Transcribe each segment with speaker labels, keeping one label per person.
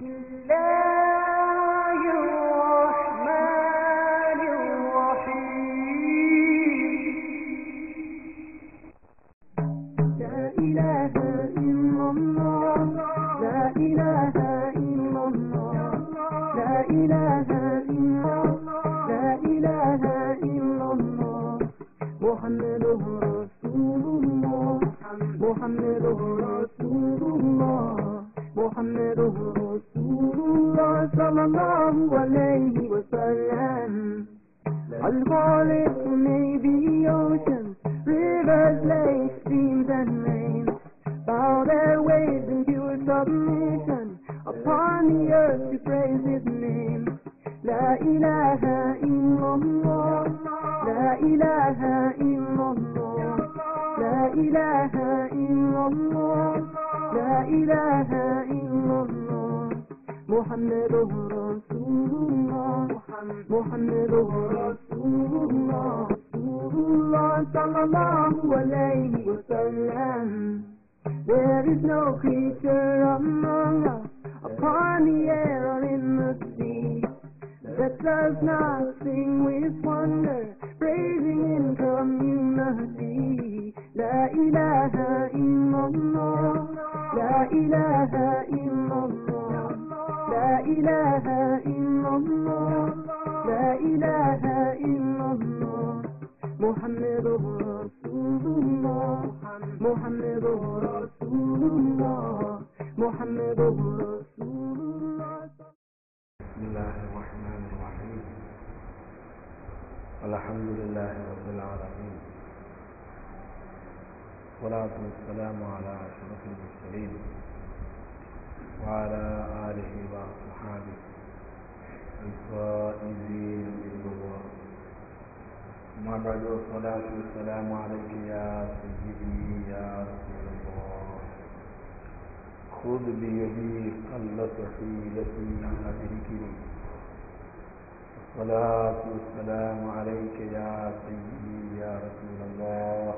Speaker 1: الله الرحمن الرحيم لا إله إلا الله لا إله إلا الله لا إله إلا الله لا إله إلا الله محمد رسول الله محمد رسول الله محمد رسول الله صلى الله عليه وسلم الخالق made the oceans, rivers, lakes, streams and rain bow their waves in pure submission upon the earth to praise His name. La ilaha illallah, la ilaha illallah, la ilaha illallah, la ilaha illallah. Muhammadur Rasulullah, Muhammadur Rasulullah, Rasulullah sallallahu alayhi wa sallam. There is no creature among us, upon the air or in the sea, that does not sing with wonder, praising in community. La ilaha illallah, la ilaha illallah, la ilaha illallah, la ilaha illallah. Muhammadur Rasulullah, Muhammadur Rasulullah, Muhammadur Rasulullah.
Speaker 2: بسم الله الرحمن الرحيم الحمد لله رب العالمين والصلاة والسلام على أشرف المرسلين وعلى آله وصحبه الفائزين بالرضا. أما بعد والصلاة والسلام عليك يا سيدي يا رسول الله. خذ بيدي قلت حيلتي أدركني. الصلاة والسلام عليك يا سيدي يا رسول الله.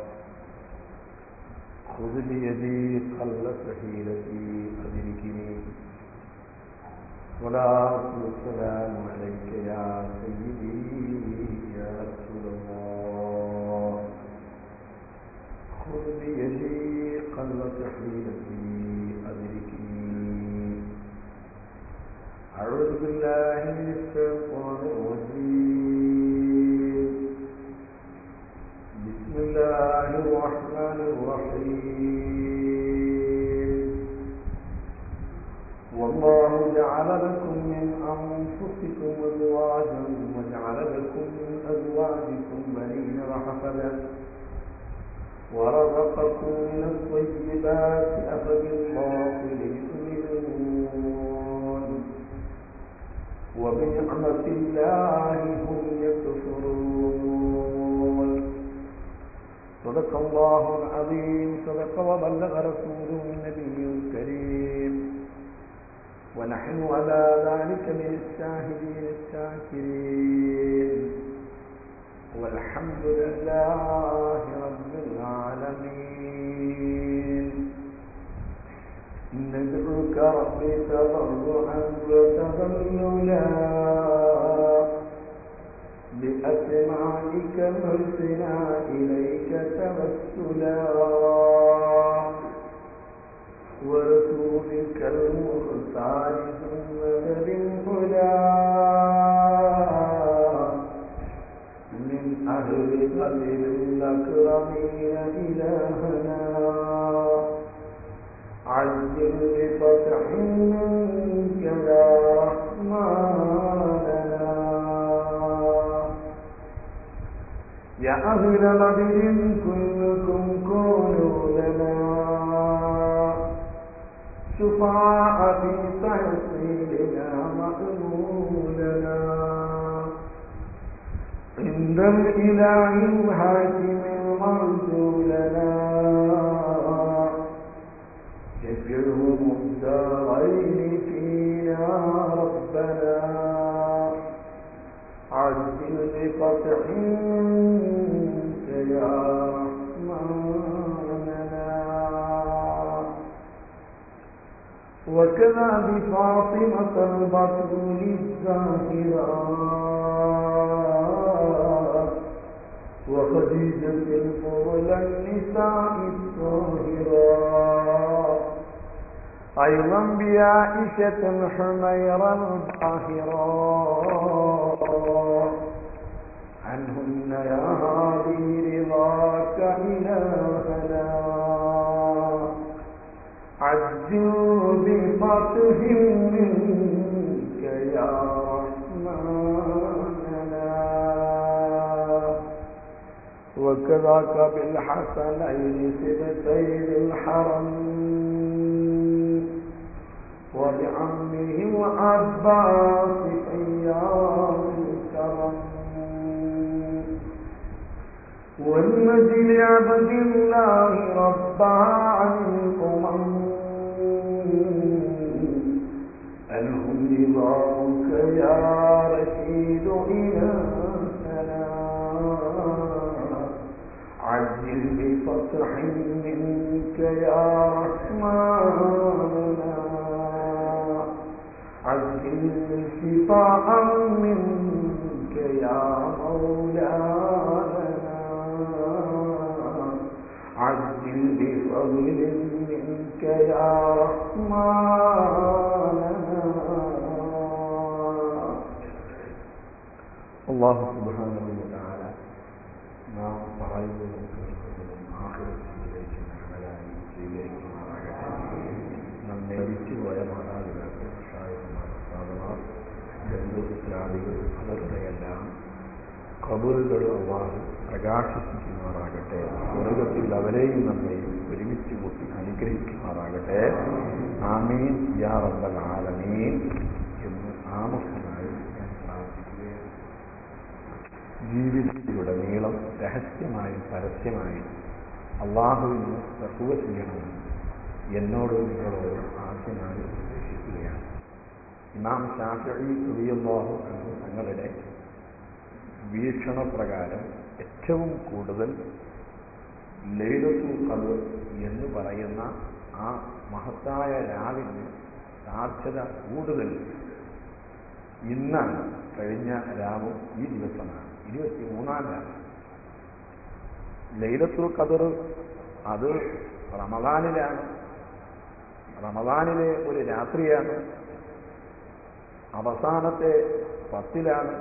Speaker 2: خذ بيدي قلت حيلتي أدركني. الصلاة والسلام عليك يا سيدي يا رسول الله. خذ بيدي قلت حيلتي أعوذ بالله من الشيطان الرجيم. بسم الله الرحمن الرحيم. والله جعل لكم من أنفسكم أزواجا وجعل لكم من أزواجكم بنين وحفدا ورزقكم من الطيبات أفبالباطل يؤمنون وبنعمة الله هم يكفرون. صدق الله العظيم. صدق وبلغ رسوله النبي الكريم ونحن على ذلك من الشاهدين الشاكرين والحمد لله رب العالمين. ندعوك ربي تضرعا وتذللا بأسمائك مرسنا إليك توسلا ورسولك المختار محمد بالهدى من أهل قدر الأكرمين إلهنا عجل بفتح منك يا رحماننا. يا أهل بدر كلكم كونوا لنا شفعاء في تحصيلنا مأمولنا عند الإله الحاكم المرجو لنا. يجرهم الدارين فينا ربنا عجل بفتح منك يا رحماننا. وكذا بفاطمة البطول الزاهرة وخديجة الفضل النساء الطاهرة أيضا بعائشة الحميرة الطاهرة عنهن يا هادي رضاك إلهنا عجل بفتح منك يا رحمننا وكذاك بالحسنين سبتين الحرم وبعمه العباس أيام الكرم والمجد عبد الله ربها عنكم أنهم رضاك يا رشيد إلهنا عجل بفتح منك يا رحمننا عجل شفاء منك يا مولانا عجل بفضل منك يا رحمننا. الله سبحانه وتعالى നാം പറയുന്നതും കേൾക്കുന്നതും ആഖിറത്തിലേക്ക് ഞങ്ങളായി സ്വീകരിക്കുമാറാകട്ടെ. നമ്മെ വിറ്റുപോയ മാതാപിതാക്കൾ, ഷായന്മാർ, ഉസ്താദുമാർ, ബന്ധുമിത്രാദികൾ അവരുടെ എല്ലാം ഖബറുകൾ അല്ലാഹു പ്രകാശിപ്പിക്കുമാറാകട്ടെ. സ്വർഗ്ഗത്തിൽ അവരെയും നമ്മെയും ഒരുമിച്ച് കൂട്ടി അനുഗ്രഹിക്കുമാറാകട്ടെ. ആമീൻ യാ റബ്ബൽ ആലമീൻ എന്ന് ആമുഖമായി ഞാൻ പ്രാർത്ഥിക്കുകയാണ്. ജീവിതത്തിലുടനീളം രഹസ്യമായും പരസ്യമായും അള്ളാഹുവിന് തഖ്വ ചെയ്യണമെന്ന് എന്നോടും നിങ്ങളോടും ആദ്യമായി ഉപദേശിക്കുകയാണ്. ഇമാം ശാഫിഈ റളിയല്ലാഹു അൻഹു തങ്ങളുടെ വീക്ഷണപ്രകാരം ഏറ്റവും കൂടുതൽ ലൈലത്തുൽ ഖദ്ർ എന്ന് പറയുന്ന ആ മഹത്തായ രാവിന് സാധ്യത കൂടുതൽ ഇന്നാണ്. കഴിഞ്ഞ രാവും ഈ ദിവസമാണ് 23-ാം രാവ്. ലൈലത്തുൽ ഖദ്ർ അത് റമദാനിലാണ്. റമദാനിലെ ഒരു രാത്രിയാണ്. അവസാനത്തെ 10-ലാണ്.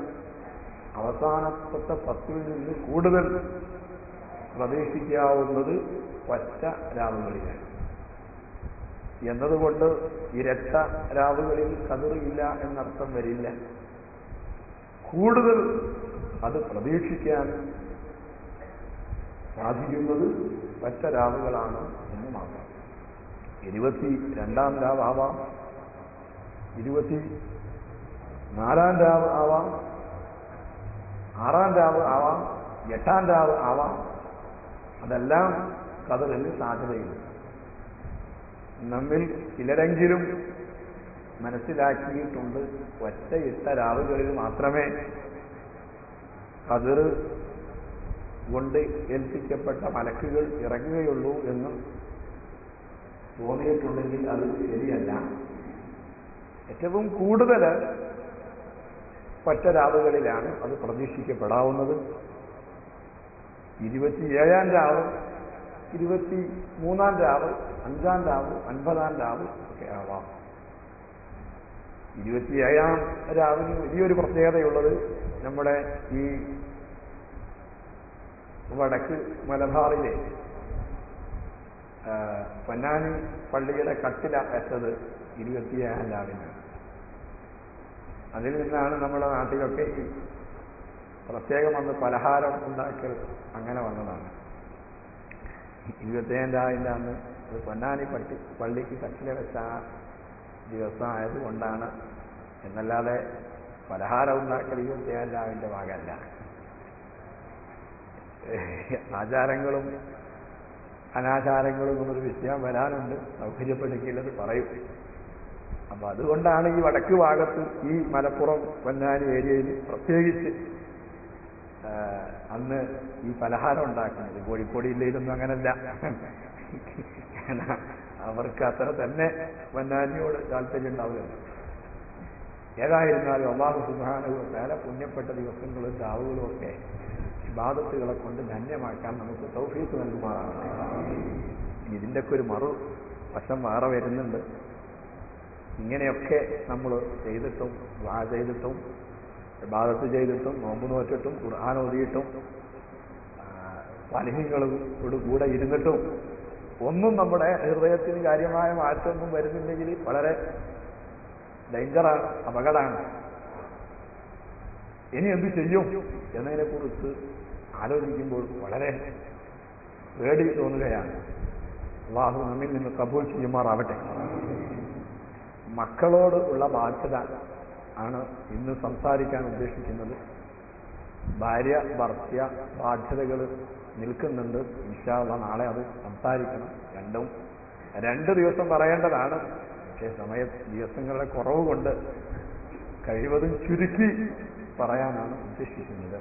Speaker 2: അവസാനത്തെ 10-ൽ നിന്ന് കൂടുതൽ പ്രതീക്ഷിക്കാവുന്നത് ഒറ്റ രാവുകളിലാണ് എന്നതുകൊണ്ട് ഇരട്ട രാവുകളിൽ ഖദ്ർ ഇല്ല എന്നർത്ഥം വരില്ല. കൂടുതൽ അത് പ്രതീക്ഷിക്കാൻ സാധിക്കുന്നത് ഒറ്റ രാവുകളാണ് എന്ന് മാത്രം. 22-ാം രാവാവാം, 24-ാം രാവ് ആവാം, 6-ാം രാവ് ആവാം, 8-ാം രാവ് ആവാം. അതെല്ലാം ഖദ്റിന് സാധ്യതയുണ്ട്. നമ്മിൽ ചിലരെങ്കിലും മനസ്സിലാക്കിയിട്ടുണ്ട് ഒറ്റ 8 രാവുകളിൽ മാത്രമേ ഖദ്ർ കൊണ്ട് ഏൽപ്പിക്കപ്പെട്ട മലക്കുകൾ ഇറങ്ങുകയുള്ളൂ എന്ന് തോന്നിയിട്ടുണ്ടെങ്കിൽ അത് ശരിയല്ല. ഏറ്റവും കൂടുതൽ ഒറ്റ രാവുകളിലാണ് അത് പ്രതീക്ഷിക്കപ്പെടാവുന്നത്. 27-ാം രാവ്, 23-ാം രാവ്, 5-ാം രാവ്, 9-ാം രാവ് ഒക്കെ ആവാം. 27-ാം രാവിന് വലിയൊരു പ്രത്യേകതയുള്ളത് നമ്മുടെ ഈ വടക്ക് മലബാറിലെ പൊന്നാനി പള്ളിയുടെ കട്ടില വെച്ചത് 27-ാം രാവിനാണ്. അതിൽ നിന്നാണ് നമ്മുടെ നാട്ടിലൊക്കെ പ്രത്യേകം വന്ന് പലഹാരം ഉണ്ടാക്കൽ അങ്ങനെ വന്നതാണ്. 27-ാം രാവിൻ്റെ അന്ന് പൊന്നാനി പള്ളിക്ക് കട്ടില വെച്ച ആ ദിവസമായതുകൊണ്ടാണ്. എന്നല്ലാതെ പലഹാരം ഉണ്ടാക്കൽ 27-ാം രാവിൻ്റെ ഭാഗമല്ല. ആചാരങ്ങളും അനാചാരങ്ങളും എന്നൊരു വിഷയം വരാനുണ്ട്. സൗകര്യപ്പെടുക്കില്ലെന്ന് പറയും. അപ്പം അതുകൊണ്ടാണ് ഈ വടക്ക് ഭാഗത്ത് ഈ മലപ്പുറം പൊന്നാനി ഏരിയയിൽ പ്രത്യേകിച്ച് അന്ന് ഈ പലഹാരം ഉണ്ടാക്കുന്നത്. കോഴിക്കോട് ജില്ലയിലൊന്നും അങ്ങനല്ല. അവർക്ക് അത്ര തന്നെ പൊന്നാനിയോട് താല്പര്യം ഉണ്ടാവില്ല. ഏതായിരുന്നാലും അല്ലാഹു സുബ്ഹാനഹു വ തആല പുണ്യപ്പെട്ട ദിവസങ്ങളും രാവുകളും ഒക്കെ ഇബാദത്തുകളെ കൊണ്ട് ധന്യമാക്കാൻ നമുക്ക് തൗഫീഖ് നൽകുമാറാകട്ടെ. ഇതിൻ്റെയൊക്കെ ഒരു മറു വശം വേറെ വരുന്നുണ്ട്. ഇങ്ങനെയൊക്കെ നമ്മൾ ചെയ്തിട്ടും ദുആ ചെയ്തിട്ടും ഇബാദത്ത് ചെയ്തിട്ടും നോമ്പ് നോറ്റിട്ടും ഖുർആൻ ഓതിയിട്ടും സാലിഹ്യങ്ങളോട് കൂടെ ഇരുന്നിട്ടും ഒന്നും നമ്മുടെ ഹൃദയത്തിന് കാര്യമായ മാറ്റമൊന്നും വരുന്നില്ലെങ്കിൽ വളരെ ഡേഞ്ചറാണ്, അപകടമാണ്. ഇനി എന്ത് ചെയ്യും എന്നതിനെക്കുറിച്ച് ആലോചിക്കുമ്പോൾ വളരെ പേടി തോന്നുകയാണ്. അല്ലാഹു നമ്മിൽ നിന്ന് കബൂൽ ചെയ്യുമാറാവട്ടെ. മക്കളോട് ഉള്ള ബാധ്യത ആണ് ഇന്ന് സംസാരിക്കാൻ ഉദ്ദേശിക്കുന്നത്. ഭാര്യ ഭർത്തൃ ബാധ്യതകൾ നിൽക്കുന്നുണ്ട്. ഇൻഷാ അല്ലാഹ് നാളെ അത് സംസാരിക്കണം. രണ്ട് ദിവസം പറയേണ്ടതാണ്. പക്ഷേ ദിവസങ്ങളുടെ കുറവ് കൊണ്ട് കഴിവതും ചുരുക്കി പറയാനാണ് ഉദ്ദേശിക്കുന്നത്.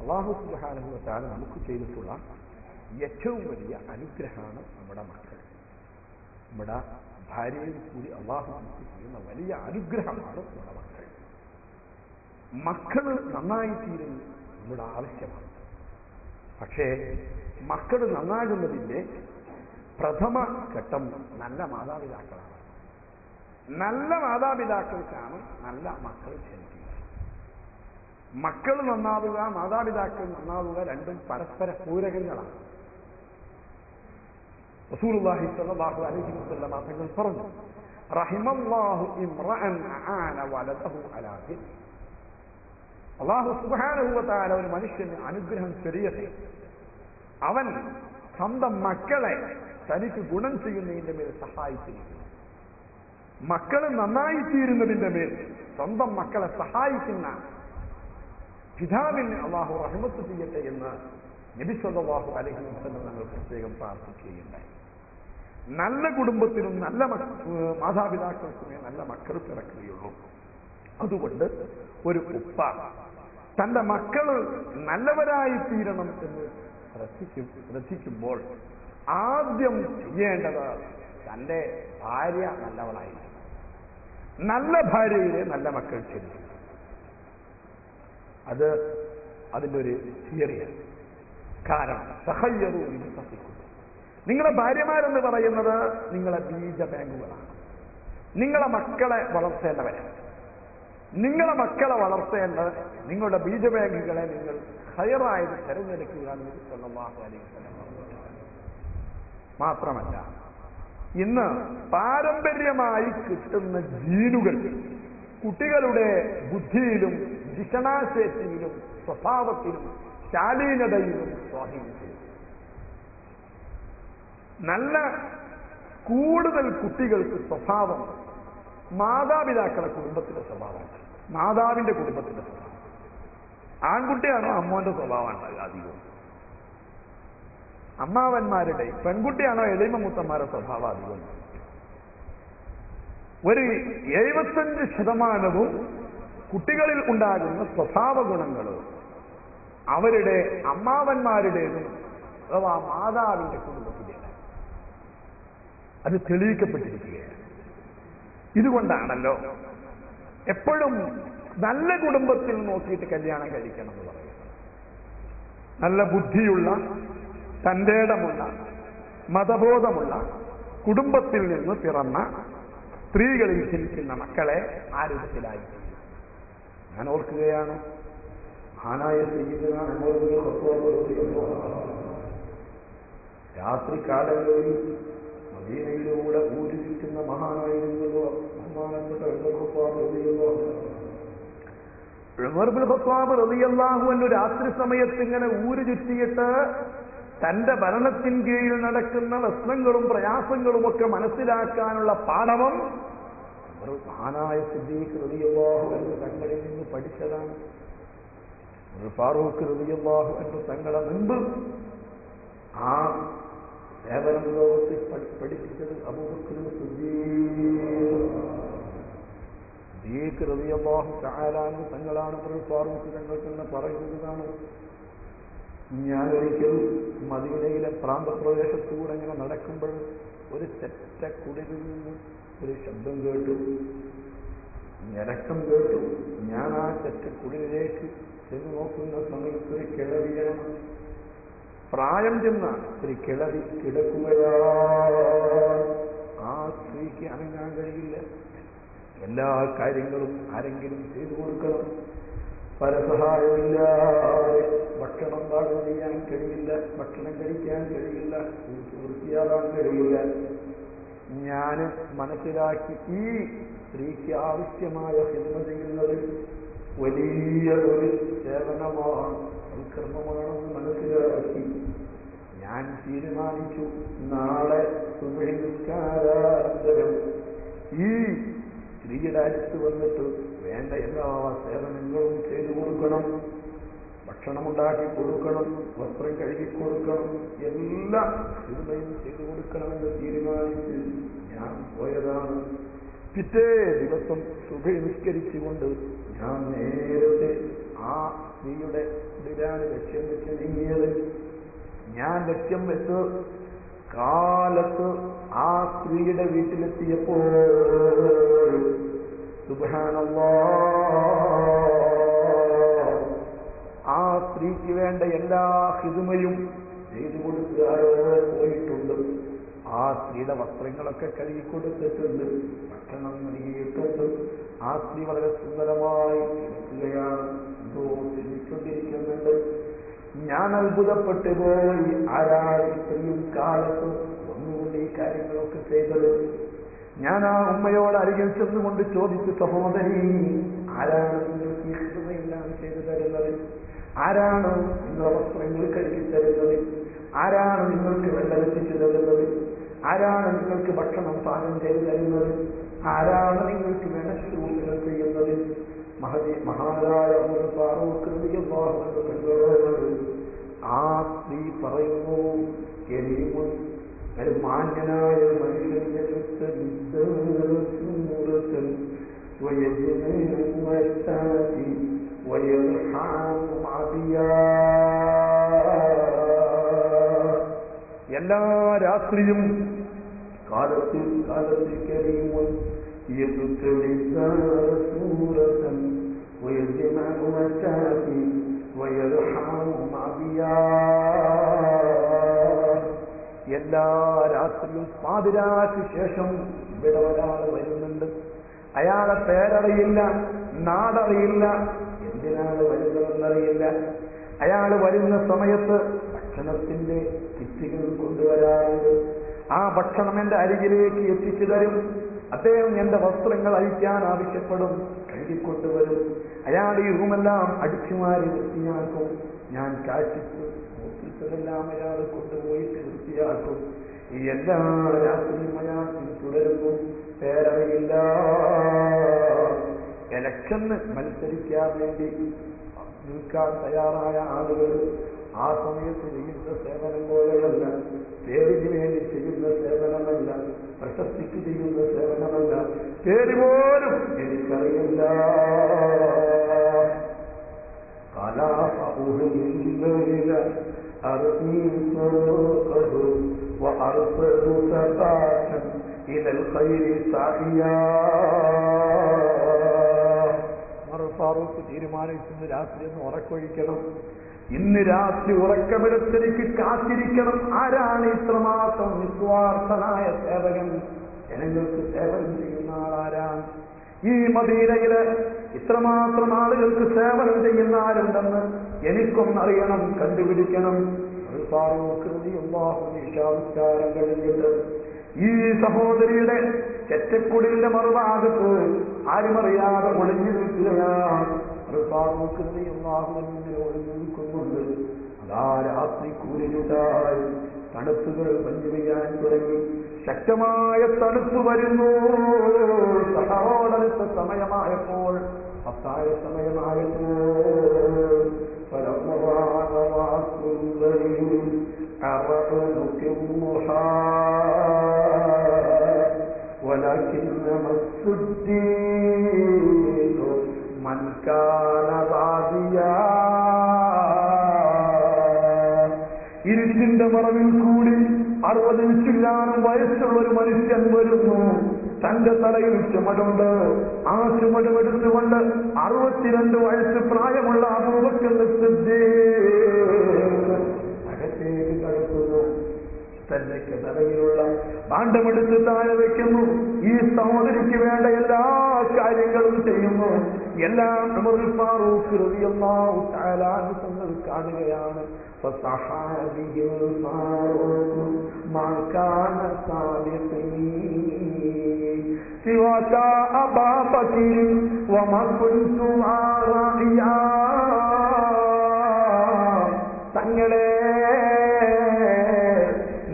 Speaker 2: അല്ലാഹു സുബ്ഹാനഹു വ തആല നമുക്ക് ചെയ്തിട്ടുള്ള ഏറ്റവും വലിയ അനുഗ്രഹമാണ് നമ്മുടെ മക്കൾ. നമ്മുടെ ഭാര്യയിൽ കൂടി അല്ലാഹു നമുക്ക് ചെയ്യുന്ന വലിയ അനുഗ്രഹമാണ് നമ്മുടെ മക്കൾ. മക്കൾ നന്നായിത്തീരുന്നത് നമ്മുടെ ആവശ്യമാണ്. പക്ഷേ മക്കൾ നന്നാകുന്നതിൻ്റെ പ്രഥമ ഘട്ടം നല്ല മാതാപിതാക്കളാണ്. നല്ല മാതാപിതാക്കൾക്കാണ് നല്ല മക്കൾ ജനിക്കുക. മക്കൾ നന്നാവുക, മാതാപിതാക്കൾ നന്നാവുക രണ്ടും പരസ്പര പൂരകങ്ങളാണ്. റസൂലുള്ളാഹി സ്വല്ലല്ലാഹു അലൈഹി വസല്ലം തങ്ങൾ പറഞ്ഞു, റഹിമല്ലാഹു ഇംറഅൻ അആന വലദഹു അലാ ബിർ. അല്ലാഹു സുബ്ഹാനഹു വ തആല ഒരു മനുഷ്യന് അനുഗ്രഹം ചൊരിയട്ടെ, അവൻ സ്വന്തം മക്കളെ തനിക്ക് ഗുണം ചെയ്യുന്നതിന്റെ മേൽ സഹായിച്ചിരിക്കുന്നു. മക്കൾ നന്നായിത്തീരുന്നതിന്റെ മേൽ സ്വന്തം മക്കളെ സഹായിക്കുന്ന പിതാവിന് അല്ലാഹു റഹ്മത്ത് ചെയ്യട്ടെ എന്ന് നബി സല്ലല്ലാഹു അലൈഹി വസല്ലം ഞങ്ങൾ പ്രത്യേകം പ്രാർത്ഥിക്കുകയുണ്ടായി. നല്ല കുടുംബത്തിനും നല്ല മാതാപിതാക്കൾക്കുമേ നല്ല മക്കൾ പിറക്കുകയുള്ളൂ. അതുകൊണ്ട് ഒരു ഉപ്പ തന്റെ മക്കൾ നല്ലവരായി തീരണം എന്ന് ശ്രദ്ധിക്കുമ്പോൾ ആദ്യം ചെയ്യേണ്ടത് തന്റെ ഭാര്യ നല്ലവളായിരിക്കും. നല്ല ഭാര്യയിലെ നല്ല മക്കൾ ചെല്ലും. അതിൻ്റെ ഒരു തിയറിയാണ്. കാരണം നിങ്ങളുടെ ഭാര്യമാരെന്ന് പറയുന്നത് നിങ്ങളെ ബീജ ബാങ്കുകളാണ്. നിങ്ങളെ മക്കളെ വളർത്തേണ്ടവരാണ്. നിങ്ങളെ മക്കളെ വളർത്തേണ്ടത് നിങ്ങളുടെ ബീജ ബാങ്കുകളെ നിങ്ങൾ ഹൈറായത് തെരഞ്ഞെടുക്കുക എന്ന് സല്ലല്ലാഹു അലൈഹി വസല്ലം. മാത്രമല്ല, ഇന്ന് പാരമ്പര്യമായി കിട്ടുന്ന ജീനുകൾ കുട്ടികളുടെ ബുദ്ധിയിലും ജിഷണാശേഷിയിലും സ്വഭാവത്തിലും ശാലീനതയിലും സ്വാധീനം ചെയ്യും. നല്ല കൂടുതൽ കുട്ടികൾക്ക് സ്വഭാവം മാതാപിതാക്കളെ കുടുംബത്തിന്റെ സ്വഭാവമാണ്, മാതാവിന്റെ കുടുംബത്തിന്റെ സ്വഭാവം. ആൺകുട്ടിയാണോ അമ്മോന്റെ സ്വഭാവമാണ് അധികവും. അമ്മാവന്മാരുടെ പെൺകുട്ടിയാണോ എളിമമുത്തന്മാരുടെ സ്വഭാവം അധികം. ഒരു 75% കുട്ടികളിൽ ഉണ്ടാകുന്ന സ്വഭാവ ഗുണങ്ങൾ അവരുടെ അമ്മാവന്മാരുടേതും അഥവാ മാതാവിന്റെ കുടുംബത്തിൻ്റെതാണ്. അത് തെളിയിക്കപ്പെട്ടിരിക്കുകയാണ്. ഇതുകൊണ്ടാണല്ലോ എപ്പോഴും നല്ല കുടുംബത്തിൽ നോക്കിയിട്ട് കല്യാണം കഴിക്കണം എന്ന് പറയുന്നത്. നല്ല ബുദ്ധിയുള്ള, തന്റേടമുള്ള, മതബോധമുള്ള കുടുംബത്തിൽ നിന്ന് പിറന്ന സ്ത്രീകളിൽ ജനിക്കുന്ന മക്കളെ ആ രൂപത്തിലായി. ഞാൻ ഓർക്കുകയാണ്, മഹാനായ രാത്രി കാലങ്ങളിൽ മദീനയിലൂടെ ഊരി ചുറ്റുന്ന മഹാനായിരുന്നല്ലോ ബഹുമാനപ്പെട്ട ഉമർ ഇബ്നു ഖത്താബ് റളിയല്ലാഹു അൻഹു രാത്രി സമയത്ത് ഇങ്ങനെ ഊരി ചുറ്റിയിട്ട് തന്റെ ഭരണത്തിൻ കീഴിൽ നടക്കുന്ന പ്രശ്നങ്ങളും പ്രയാസങ്ങളും ഒക്കെ മനസ്സിലാക്കാനുള്ള പാഠവും ഒരു മഹാനായ സിദ്ദീഖ് റളിയല്ലാഹു അൻഹു തങ്ങളിൽ നിന്ന് പഠിച്ചതാണ്. ഫാറൂഖ് റളിയല്ലാഹു അൻഹു തങ്ങളെ മുൻപ് ആ സേവനം ലോകത്തിൽ പഠിപ്പിച്ചത് അബൂബക്കർ സിദ്ദീഖ് റളിയല്ലാഹു തആല അൻഹു തങ്ങളാണ്. ഫാറൂഖ് തങ്ങൾക്ക് തന്നെ പറയുന്നതാണ്, ഞാൻ ഒരിക്കൽ മദീനയിലെ പ്രാന്തപ്രദേശത്തൂടെ ഇങ്ങനെ നടക്കുമ്പോൾ ഒരു ചെറ്റക്കുടിലിൽ നിന്ന് ഒരു ശബ്ദം കേട്ടു, ഞരക്കം കേട്ടു. ഞാൻ ആ ചെറ്റക്കുടിലേക്ക് ചെന്ന് നോക്കുന്ന സമയത്ത് ഒരു കിളവിയാണ്, പ്രായം ചെന്ന ഒരു കിളവി കിടക്കുകയാണ്. ആ സ്ത്രീക്ക് അനങ്ങാൻ കഴിയില്ല. എല്ലാ കാര്യങ്ങളും ആരെങ്കിലും ചെയ്തു കൊടുക്കണം. പരസഹായമില്ലാതെ ഭക്ഷണം പാകം ചെയ്യാൻ കഴിയില്ല, ഭക്ഷണം കഴിക്കാൻ കഴിയില്ല, വൃത്തിയാകാൻ കഴിയില്ല. ഞാൻ മനസ്സിലാക്കി ഈ സ്ത്രീക്ക് ആവശ്യമായ ഹിദ്മ ചെയ്യുന്നത് വലിയ ഒരു സേവനമാണ്, സൽക്കർമ്മമാണെന്ന് മനസ്സിലാക്കി ഞാൻ തീരുമാനിച്ചു, നാളെ സുബഹി നിസ്കാരാനന്തരം ഈ സ്ത്രീയുടെ അടുത്ത് വന്നിട്ട് വേണ്ട എല്ലാ സേവനങ്ങളും ചെയ്തു കൊടുക്കണം. ഭക്ഷണമുണ്ടാക്കി കൊടുക്കണം, വസ്ത്രം കഴുകി കൊടുക്കണം, എല്ലാ ഹിദ്മയും ചെയ്തു കൊടുക്കണമെന്ന് തീരുമാനിച്ച് ഞാൻ പോയതാണ്. പിറ്റേ ദിവസം സുബഹി നിസ്കരിച്ചുകൊണ്ട് ഞാൻ നേരത്തെ ആ സ്ത്രീയുടെ കുടിലാണ് ലക്ഷ്യം വെച്ച് നീങ്ങിയത്. ഞാൻ ലക്ഷ്യം വെച്ച് കാലത്ത് ആ സ്ത്രീയുടെ വീട്ടിലെത്തിയപ്പോൾ സുബ്ഹാനല്ലാഹ്, ആ സ്ത്രീക്ക് വേണ്ട എല്ലാ ഹിദ്മയും ചെയ്തു കൊടുക്കാരോ പോയിട്ടുണ്ട്. ആ സ്ത്രീയുടെ വസ്ത്രങ്ങളൊക്കെ കഴുകി കൊടുത്തിട്ടുണ്ട്, ഭക്ഷണം നൽകിയിട്ടുണ്ട്. ആ സ്ത്രീ വളരെ സുന്ദരമായി ഇരിക്കുകയാണ്, എന്തോ ചിന്തിക്കൊണ്ടിരിക്കുന്നുണ്ട്. ഞാൻ അത്ഭുതപ്പെട്ടു പോയി. ആരാണ് ഇത്രയും കാലത്ത് ഒന്നുകൊണ്ട് ഈ കാര്യങ്ങളൊക്കെ ചെയ്തത്? ഞാൻ ആ ഉമ്മയോട് അരികിൽ ചെന്നുകൊണ്ട് ചോദിച്ചു, സഹോദരി, ആരാണ് നിങ്ങൾക്ക് ഈ ഹിദ്മയെല്ലാം ചെയ്തു തരുന്നത്? ആരാണ് നിങ്ങളുടെ വസ്ത്രങ്ങൾ കഴുകി തരുന്നത്? ആരാണ് നിങ്ങൾക്ക് വെള്ളം എത്തിച്ചു തരുന്നത്? ആരാണ് നിങ്ങൾക്ക് ഭക്ഷണം പാകം ചെയ്തു തരുന്നത്? ആരാണ് നിങ്ങൾക്ക് വേണ്ട ശുശ്രൂഷകൾ ചെയ്യുന്നത്? മഹാനായ ഒരു ഫാറൂഖ് റളിയല്ലാഹു അൻഹു ആ സ്ത്രീ പറയുന്നു, കരീമുൻ, ഒരു മാന്യനായ മനുഷ്യന്റെ എല്ലാ രാത്രിയും കാലത്തിൽ കരീമുൻ എല്ലാ രാത്രിയും പാതിരാക്ക് ശേഷം ഇവിടെ ഒരാൾ വരുന്നുണ്ട്. അയാളെ പേരറിയില്ല, നാടറിയില്ല, എന്തിനാണ് വരുന്നതെന്നറിയില്ല. അയാൾ വരുന്ന സമയത്ത് ഭക്ഷണത്തിന്റെ കിറ്റുകൾ കൊണ്ടുവരാറുണ്ട്. ആ ഭക്ഷണം എന്റെ അരികിലേക്ക് എത്തിച്ചു തരും. അദ്ദേഹം എന്റെ വസ്ത്രങ്ങൾ അഴിക്കാൻ ആവശ്യപ്പെടും, കഴുകിക്കൊണ്ടുവരും. അയാൾ ഈ റൂമെല്ലാം അടിച്ചുമാരി വൃത്തിയാക്കും. ഞാൻ കാഴ്ചക്ക് നോക്കിച്ചതെല്ലാം അയാൾ കൊണ്ടുപോയിട്ട് വൃത്തിയാക്കും. ഈ എല്ലാ രാത്രിയും അയാൾ തുടരുന്നു. പേരറിയില്ല. ഇലക്ഷന് മത്സരിക്കാൻ വേണ്ടി നിൽക്കാൻ തയ്യാറായ ആളുകൾ ആ സമയത്ത് ചെയ്യുന്ന സേവനം പോലെയല്ല, പേരിന് വേണ്ടി ചെയ്യുന്ന സേവനമല്ല, പ്രശസ്തിക്ക് ചെയ്യുന്ന സേവനമല്ല. പേര് പോലും എനിക്കറിയില്ല. ഫാറൂഖ് തീരുമാനിച്ചത് രാത്രി ഒന്ന് ഉറക്കൊഴിക്കണം. ഇന്ന് രാത്രി ഉറക്കമെടുത്തെനിക്ക് കാത്തിരിക്കണം. ആരാണ് ഇത്രമാത്രം നിസ്വാർത്ഥനായ സേവകൻ? ജനങ്ങൾക്ക് സേവനം ചെയ്യുന്ന ആളാരാണ്? ഈ മദീനയില് ഇത്രമാത്രം ആളുകൾക്ക് സേവനം ചെയ്യുന്ന ആരുണ്ടെന്ന് എനിക്കൊന്നറിയണം, കണ്ടുപിടിക്കണം. ഫാറൂഖ് റളിയല്ലാഹു അൻഹു ഇശാവിസ്കാരം കഴിഞ്ഞിട്ട് ഈ സഹോദരിയുടെ ചെറ്റക്കുടിലിന്റെ മറുഭാഗത്ത് ആരുമറിയാതെ ഒളിഞ്ഞു നിൽക്കുകയാണ്. ഫാറൂഖ് റളിയല്ലാഹു അൻഹു ഒളിഞ്ഞു നിൽക്കുന്നുണ്ട്. അതാ രാത്രി കൂരിരുട്ടായി, തണുപ്പുകൾ മഞ്ഞു പെയ്യാൻ തുടങ്ങി. ശക്തമായ തണുപ്പ് വരുന്നു. സഹോദരത്തെ സമയമായപ്പോൾ, അത്താഴ സമയമായപ്പോൾ ഇരുട്ടിന്റെ മറവിൽ കൂടി 60 ചില്ലാനം വയസ്സുള്ള ഒരു മനുഷ്യൻ വരുന്നു. തന്റെ തലയിൽ ചുമടുണ്ട്. ആ ചുമടുമെടുത്തുകൊണ്ട് 62 വയസ്സ് പ്രായമുള്ള അബൂബക്കർ സിദ്ദീഖ് അകത്തേക്ക് കടക്കുന്നു. തന്നയ്ക്ക് തലയിലുള്ള ഭാണ്ഡമെടുത്ത് താഴെ വെക്കുന്നു. ഈ സഹോദരിക്ക് വേണ്ട എല്ലാ കാര്യങ്ങളും ചെയ്യുന്നു. എല്ലാം ഉമറുൽ ഫാറൂഖ് റളിയല്ലാഹു തആല അൻഹു കാണുകയാണ്. ഫസഹാബിയുൽ ഫാറൂഖ് മാ കാന സാബിഖീൻ സിവാക അബാ ബക്കർ വമാ കുൻതു ആറിയാ. തങ്ങളെ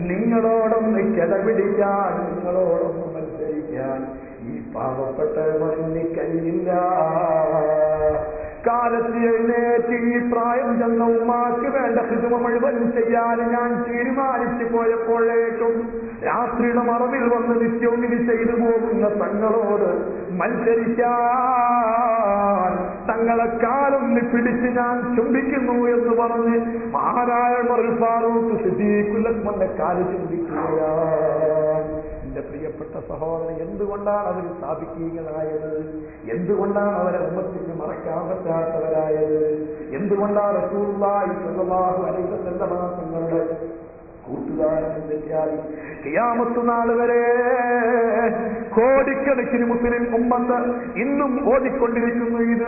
Speaker 2: നിങ്ങളോടൊന്ന് കിടപിടിക്കാൻ, നിങ്ങളോടൊന്ന് മത്സരിക്കാൻ ഈ പാവപ്പെട്ടവന് കഴിയില്ല. കാലത്ത് എഴുന്നേറ്റ് ഈ പ്രായം ചെന്ന ഉമ്മാക്ക് വേണ്ട ഹിദ്മ മുഴുവൻ ചെയ്യാൻ ഞാൻ തീരുമാനിച്ചു പോയപ്പോഴേക്കും രാത്രിയുടെ മറവിൽ വന്ന് നിത്യവും ഇത് ചെയ്തു പോകുന്ന തങ്ങളോട് മത്സരിക്കാൻ തങ്ങളെ കാലൊന്ന് പിടിച്ച് ഞാൻ ചുംബിക്കുന്നു എന്ന് പറഞ്ഞ് മഹാനായ ഉമറുൽ ഫാറൂഖ് സിദ്ദീഖുൽ അക്ബറിന്റെ കാല് ചുംബിക്കുകയാണ്. എന്റെ പ്രിയപ്പെട്ട സഹോദരൻ, എന്തുകൊണ്ടാണ് അവർ സ്ഥാപിക്കുകയായത്? എന്തുകൊണ്ടാണ് അവരെ ഉമ്മത്തിന് മറക്കാൻ പറ്റാത്തവരായത്? എന്തുകൊണ്ടാണ് റസൂലുള്ളാഹി സ്വല്ലല്ലാഹു അലൈഹി വസല്ലം തങ്ങളുടെ കൂട്ടുകാരൻ ഖിയാമത്ത് നാൾ വരെ കോടിക്കണക്കിന് മുസ്ലിം ഉമ്മത്ത് ഇന്നും ഓടിക്കൊണ്ടിരിക്കുന്നു. ഇത്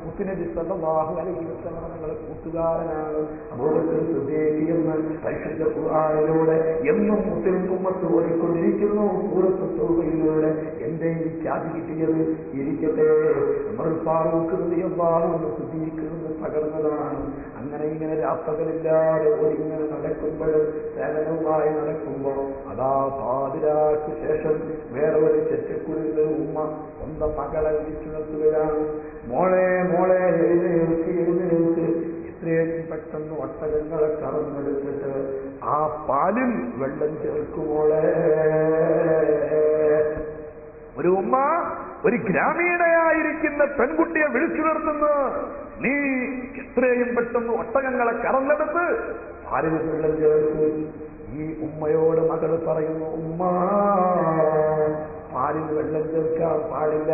Speaker 2: മുത്തുനബി സല്ലല്ലാഹു അലൈഹി വസല്ലം തങ്ങളുടെ കൂട്ടുകാരനാണ് അബൂബക്കർ സിദ്ദീഖ് എന്ന് പരിശുദ്ധ ഖുർആനിലൂടെ എന്നും മുസ്ലിം ഉമ്മത്ത് ഓടിക്കൊണ്ടിരിക്കുന്നു. സൂറത്ത് തൗബയിലൂടെ എന്റെ ഈ ഖ്യാതി കിട്ടിയത് ഇരിക്കട്ടെ, ഉമർ ഫാറൂഖ് റളിയല്ലാഹു അൻഹു സിദ്ദീഖ് എന്ന് പകർന്നതാണ്. അങ്ങനെ ഇങ്ങനെ രാപ്പകലില്ലാതെ ഓടിങ്ങനെ നടക്കുമ്പോൾ സേവനവുമായി നടക്കുമ്പോൾ അതാ പാതിരാക്ക് ശേഷം വേറെ ഒരു ചെറ്റക്കുള്ളിൽ ഉമ്മ സ്വന്തം മകളെ വിളിച്ചുണർത്തുകയാണ്. മോളെ മോളെ എഴുന്നേൽക്ക് എഴുന്നേൽക്ക്. എത്രയും പെട്ടെന്ന് ഒട്ടകങ്ങളെ കറന്നെടുത്തിട്ട് ആ പാലിൽ വെള്ളം ചേർക്കുമോളെ. ഒരു ഉമ്മ ഒരു ഗ്രാമീണയായിരിക്കുന്ന പെൺകുട്ടിയെ വിളിച്ചുണർത്തുന്നു. നീ എത്രയും പെട്ടെന്ന് ഒട്ടകങ്ങളെ കറന്നെടുത്ത് പാലിൽ വെള്ളം ചേർത്ത്. ഈ ഉമ്മയോട് മകൾ പറയുന്നു, ഉമ്മ പാലിൽ വെള്ളം ചേർക്കാൻ പാടില്ല.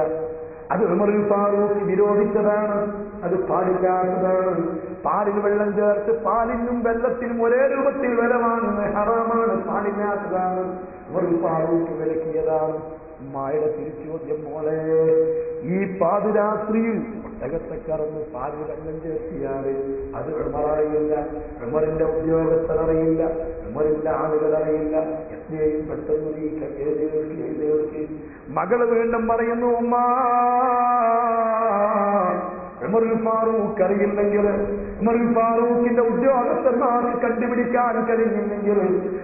Speaker 2: അത് ഉമറുൽ ഫാറൂഖ് വിരോധിച്ചതാണ്. അത് പാടില്ലാത്തതാണ്. പാലിൽ വെള്ളം ചേർത്ത് പാലിനും വെള്ളത്തിനും ഒരേ രൂപത്തിൽ വരമാണ്, ഹറാമാണ്, പാടില്ലാത്തതാണ്. ഉമറുൽ ഫാറൂഖ് വിലക്കിയതാണ്. ഉമ്മായുടെ തിരിച്ചോദ്യം, മോളെ ഈ പാതിരാത്രിയിൽ ഒട്ടകത്തെ കറന്ന് പാലിൽ വെള്ളം ചേർത്തിയാൽ അത് ഉമററിയില്ല, ഉമറിന്റെ ഉദ്യോഗസ്ഥരറിയില്ല, ഉമറിന്റെ ആളുകൾ അറിയില്ല. എത്രയും പെട്ടെന്ന് നീ എഴുന്നേൽക്ക്. മകള് വീണ്ടും പറയുന്നു, ഉമ്മ ഉമറുൽ ഫാറൂഖ് അറിയില്ലെങ്കിൽ, ഉമറുൽ ഫാറൂഖിന്റെ ഉദ്യോഗസ്ഥന്മാർക്ക് കണ്ടുപിടിക്കാൻ കഴിഞ്ഞില്ലെങ്കിൽ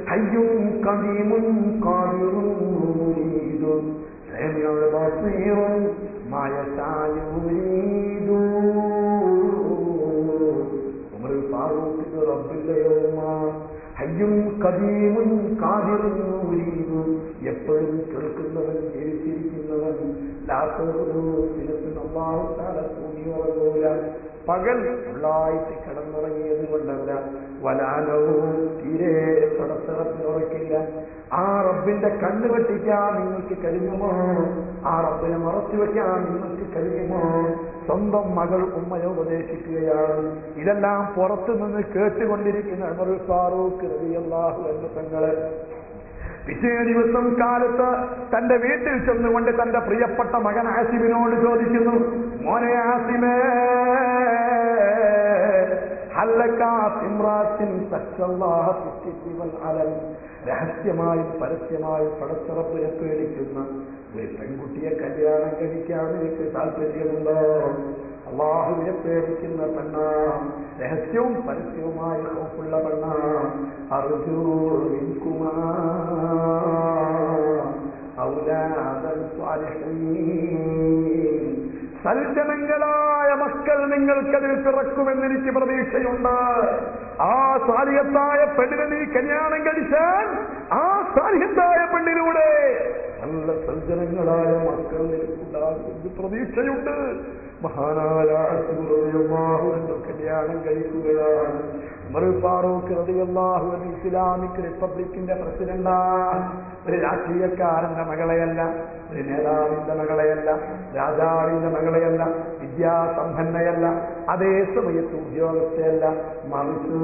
Speaker 2: ഹയ്യും ഖദീമുൻ ഖാദിറുൻ മുരീദുൻ സമിഉൽ ബസീറുൻ മാ യശാഉ യുരീദു. ഉമറുൽ ഫാറൂഖിന്റെ റബ്ബില്ലയോ ഉമ്മ, ഹയ്യും ഖദീമുൻ ഖാദിറുൻ മുരീദുൻ, എപ്പോഴും കേൾക്കുന്നവൻ, ജീവിച്ചിരിക്കുന്നവൻ, പകൽ ഫുള്ളായിട്ട് കിടന്നുറങ്ങിയത് കൊണ്ടല്ല, വലാനവും തീരെ പടത്തിറപ്പിനുറക്കില്ല. ആ റബ്ബിന്റെ കണ്ണ് വെട്ടിക്കാൻ നിങ്ങൾക്ക് കഴിയുമോ? ആ റബ്ബിനെ മറച്ചു വെക്കാൻ നിങ്ങൾക്ക് കഴിയുമോ? സ്വന്തം മകൾ ഉമ്മയെ ഉപദേശിക്കുകയാണ്. ഇതെല്ലാം പുറത്തു നിന്ന് കേട്ടുകൊണ്ടിരിക്കുന്ന ഉമറുൽ ഫാറൂഖ് റളിയല്ലാഹു അൻഹു തങ്ങളെ പിറ്റേ ദിവസം കാലത്ത് തന്റെ വീട്ടിൽ ചെന്നുകൊണ്ട് തന്റെ പ്രിയപ്പെട്ട മകൻ ആസിമിനോട് ചോദിക്കുന്നു, മോനെ ആസിമേ, രഹസ്യമായും പരസ്യമായും പടച്ചിറപ്പിനെ പേടിക്കുന്ന ഒരു പെൺകുട്ടിയെ കല്യാണം കഴിക്കാൻ എനിക്ക് താല്പര്യമുണ്ടോ? അള്ളാഹുവിനെ പേടിക്കുന്ന പെണ്ണാ, രഹസ്യവും പരസ്യവുമായ ഹൗഫുള്ള പെണ്ണാ. അർജൂനിക്കുമാ ഔലാദൻ സ്വാലിഹീൻ, സൽജനങ്ങളായ മക്കൾ നിങ്ങൾക്കതിൽ പിറക്കുമെന്നെനിക്ക് പ്രതീക്ഷയുണ്ട്. ആ സാലിഹത്തായ പെണ്ണിനെ നീ കല്യാണം കഴിച്ചാൽ ആ സാലിഹത്തായ പെണ്ണിലൂടെ നല്ല സൽജനങ്ങൾ സൽസനങ്ങളായ മക്കൾ നിനക്കുണ്ടാകുമെന്ന് പ്രതീക്ഷയുണ്ട്. മഹാനായ അള്ളാഹുവിന്റെ കല്യാണം കഴിക്കുകയാണ്. ഉമർ ഫാറൂഖ് റളിയല്ലാഹു അൻഹു ഇസ്ലാമിക് റിപ്പബ്ലിക്കിന്റെ പ്രസിഡന്റാണ്. ഒരു രാഷ്ട്രീയക്കാരന്റെ മകളെയല്ല, ഒരു നേതാവിന്റെ മകളെയല്ല, രാജാവിന്റെ മകളെയല്ല, വിദ്യാസമ്പന്നയല്ല, അതേ സമയത്ത് ഉദ്യോഗസ്ഥയല്ല, മറിച്ച്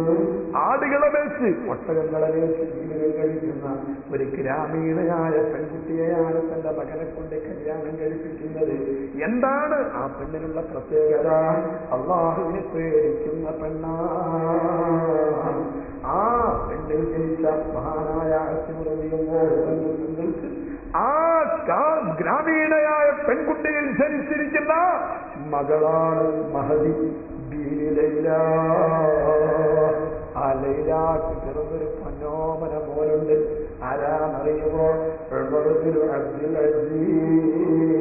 Speaker 2: ആടുകളെ വെച്ച് ഒട്ടകങ്ങളെ വെച്ച് ജീവിതം കഴിക്കുന്ന ഒരു ഗ്രാമീണയായ പെൺകുട്ടിയെയാണ് തന്റെ മകനെ കൊണ്ട് കല്യാണം കഴിപ്പിക്കുന്നത്. എന്താണ് ആ പെണ്ണിനുള്ള പ്രത്യേകത? അള്ളാഹുവിനെ പേടിക്കുന്ന പെണ്ണാണ്. ആ പെണ്ണിൽ ജനിച്ച മഹാനായ നിങ്ങൾക്ക് ആ ഗ്രാമീണയായ പെൺകുട്ടിയിൽ ജനിച്ചിരിക്കുന്ന മകളാണ് മഹദി ബീവി ലൈല. ആ ലൈലാക്ക് ചെറുതൊരു മനോമന മോനുണ്ട്. ആരാന്നറിയുമോ? അബ്ദുൽ അസീസ്.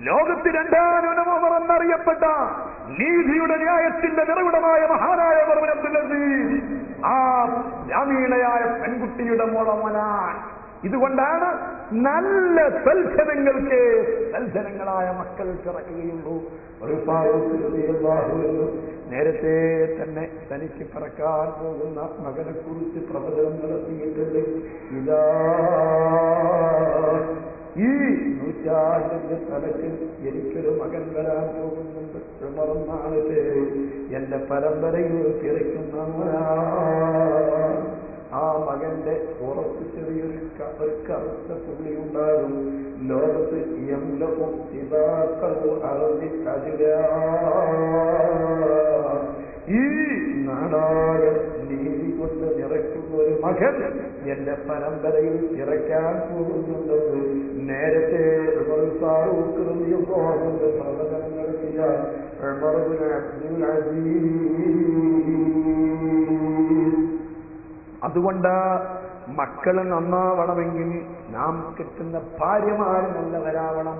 Speaker 2: ലോകത്ത് രണ്ടാനുമറന്നറിയപ്പെട്ട നീതിയുടെ ന്യായത്തിന്റെ നിറവിടമായ മഹാനായ അബ്ദുൽ അസീസ് ആ ഗ്രാമീണയായ പെൺകുട്ടിയുടെ മോളമനാൻ. ഇതുകൊണ്ടാണ് നല്ല സൽജനങ്ങൾക്ക് സൽജനങ്ങളായ മക്കൾ പിറക്കുകയുള്ളൂ. നേരത്തെ തന്നെ തനിക്ക് പിറക്കാൻ പോകുന്ന മകനെ കുറിച്ച് പ്രവചനം നടത്തിയിട്ടുണ്ട്. ഇതാ ഈ നൂറ്റാണ്ടിന്റെ തലത്തിൽ എനിക്കൊരു മകൻ വരാൻ പോകുന്നുണ്ട്. ഉമറെന്നാണ് പേര്. എന്റെ പരമ്പരയിൽ പിറക്കുന്ന ആ മകന്റെ പുറത്ത് ചെറിയൊരു കറുത്ത പുള്ളി ഉണ്ടാകും. ലോകത്ത് ഈ നാടാകെ നീതി കൊണ്ട് നിറയ്ക്കുന്ന ഒരു മകൻ എന്റെ പരമ്പരയിൽ പിറക്കാൻ പോകുന്നുണ്ടെന്ന് നേരത്തെ പ്രവചനം നടത്തിയ അബ്ദുൽ അസീസ്. അതുകൊണ്ട് മക്കൾ നന്നാവണമെങ്കിൽ നാം കിട്ടുന്ന ഭാര്യമാർ നല്ലവരാവണം.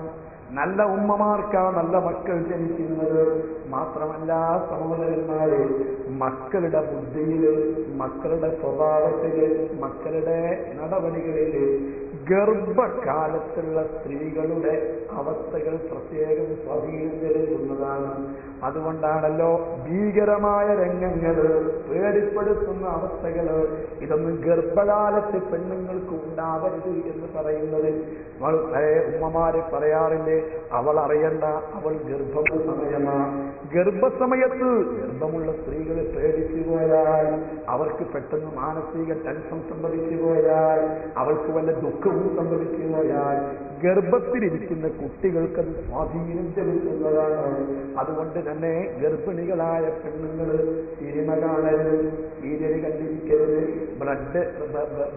Speaker 2: നല്ല ഉമ്മമാർക്കാ നല്ല മക്കൾ ജനിക്കുന്നത്. മാത്രമല്ല സഹോദരന്മാരെ, മക്കളുടെ ബുദ്ധിയില്, മക്കളുടെ സ്വഭാവത്തില്, മക്കളുടെ നടപടികളില് ഗർഭകാലത്തുള്ള സ്ത്രീകളുടെ അവസ്ഥകൾ പ്രത്യേകം സ്വാധീനം ചെലുത്തുന്നതാണ്. അതുകൊണ്ടാണല്ലോ ഭീകരമായ രംഗങ്ങള്, പേടിപ്പെടുത്തുന്ന അവസ്ഥകള്, ഇതൊന്നും ഗർഭകാലത്ത് പെണ്ണുങ്ങൾക്ക് ഉണ്ടാവരുത് എന്ന് പറയുന്നത്. ഉമ്മമാര് പറയാറില്ലേ, അവൾ അറിയണ്ട, അവൾ ഗർഭമുള്ള സമയമാണ്. ഗർഭസമയത്ത് ഗർഭമുള്ള സ്ത്രീകൾ പേടിച്ചു പോയാൽ, അവർക്ക് പെട്ടെന്ന് മാനസിക ടെൻഷൻ സംഭവിച്ചു പോയാൽ, അവൾക്ക് വല്ല ദുഃഖവും സംഭവിച്ചു പോയാൽ ഗർഭത്തിലിരിക്കുന്ന കുട്ടികൾക്കത് സ്വാധീനം ചെലുത്തുന്നതാണ്. അതുകൊണ്ട് തന്നെ ഗർഭിണികളായ പെണ്ണുങ്ങൾ സിനിമ കാണരുത്, സീരിയൽ കണ്ടിരിക്കരുത്,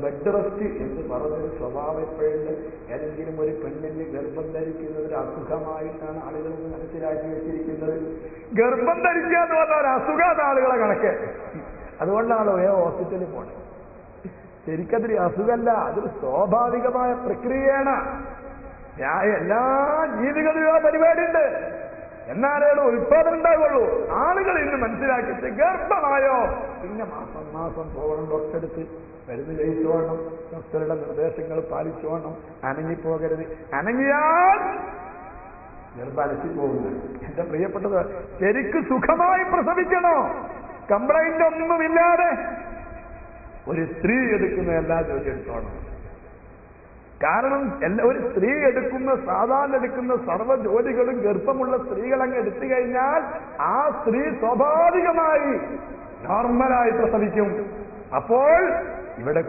Speaker 2: ബെഡ് റെസ്റ്റ് എന്ന് പറഞ്ഞൊരു സ്വഭാവം എപ്പോഴുണ്ട്. ഏതെങ്കിലും ഒരു പെണ്ണിന് ഗർഭം ധരിക്കുന്നത് ഒരു അസുഖമായിട്ടാണ് ആളുകൾ മനസ്സിലാക്കി വെച്ചിരിക്കുന്നത്. ഗർഭം ധരിക്കുക എന്ന് പറഞ്ഞാൽ ഒരു അസുഖമാണ് ആളുകളെ കണക്ക്. അതുകൊണ്ടാണല്ലോ ഹോസ്പിറ്റലിൽ പോണത്. ശരിക്കതൊരു അസുഖമല്ല, അതൊരു സ്വാഭാവികമായ പ്രക്രിയയാണ്. എല്ലാ ജീവികളും ആ പരിപാടിയുണ്ട്. എന്നാലേ ഉത്പാദനം ഉണ്ടാവുള്ളൂ. ആളുകൾ ഇന്ന് മനസ്സിലാക്കിയിട്ട് ഗർഭമായോ പിന്നെ മാസം മാസം പോകണം, ഡോക്ടറെടുത്ത് മരുന്ന് കഴിച്ചോണം, ഡോക്ടറുടെ നിർദ്ദേശങ്ങൾ പാലിച്ചോണം, അനങ്ങിപ്പോകരുത്. അനങ്ങിയാൽ ഗർഭലസി പോകുന്നത്. എന്റെ പ്രിയപ്പെട്ടത്, ശരിക്ക് സുഖമായി പ്രസവിക്കണോ, കംപ്ലൈന്റ് ഒന്നുമില്ലാതെ ഒരു സ്ത്രീ എടുക്കുന്ന എല്ലാ ജോലി എടുത്തോണം. കാരണം ഒരു സ്ത്രീ എടുക്കുന്ന, സാധാരണ എടുക്കുന്ന സർവ്വ ജോലികളും ഗർഭമുള്ള സ്ത്രീകൾ അങ്ങ് എടുത്തു കഴിഞ്ഞാൽ ആ സ്ത്രീ സ്വാഭാവികമായി നോർമലായി പ്രസവിക്കും. അപ്പോൾ ഇവിടെ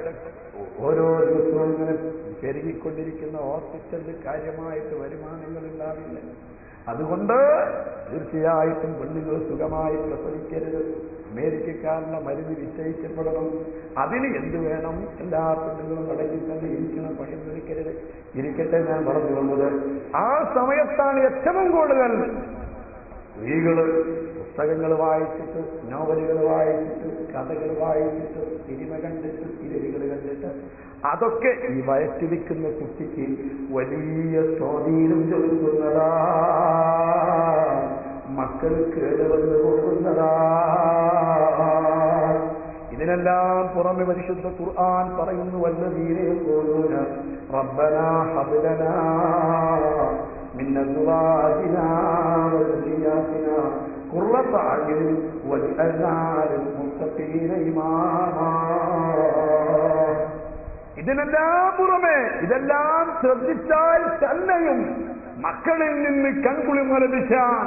Speaker 2: ഓരോ ദിവസവും ഇങ്ങനെ പെരുകിക്കൊണ്ടിരിക്കുന്ന ഹോസ്പിറ്റലിൽ കാര്യമായിട്ട് വരുമാനങ്ങൾ ഉണ്ടാവില്ല. അതുകൊണ്ട് തീർച്ചയായിട്ടും പെണ്ണുങ്ങൾ സുഖമായി പ്രസവിക്കരുത്. അമേരിക്കക്കാരുടെ മരുന്ന് വിജയിക്കപ്പെടണം. അതിന് എന്ത് വേണം? എല്ലാ പെണ്ണുങ്ങളും അടങ്ങി തന്നെ ഇരിക്കണം, പണിയൊന്നും ഇരിക്കരുത്. ഇരിക്കട്ടെ, ഞാൻ പറഞ്ഞു വന്നത് ആ സമയത്താണ് ഏറ്റവും കൂടുതൽ സ്ത്രീകള് പുസ്തകങ്ങൾ വായിച്ചിട്ട്, നോവലുകൾ വായിച്ചിട്ട്, കഥകൾ വായിച്ചിട്ട്, സിനിമ കണ്ടിട്ട്, സീരിയലുകൾ കണ്ടിട്ട്, അതൊക്കെ ഈ വയറ്റിരിക്കുന്ന കുട്ടിക്ക് വലിയ സ്വാധീനം ചെലുത്തുന്നതാ, മക്കൾ കേടുവന്നു പോകുന്നതാ. ഇതിനെല്ലാം പുറമെ പരിശുദ്ധ ഖുർആൻ പറയുന്നു, വല്ലദീന യഖൂലൂന റബ്ബനാ ഹബ് ലനാ മിൻ അസ്വാജിനാ വദുരിയാതിനാ ഖുർറത അയ്യുൻ വജ്അൽനാ ലിൽ മുത്തഖീന ഇമാമാ. ഇതിനെല്ലാം പുറമെ ഇതെല്ലാം ശ്രദ്ധിച്ചാൽ തന്നെയും മക്കളിൽ നിന്ന് കൺകുളിർമ ലഭിച്ചാൽ,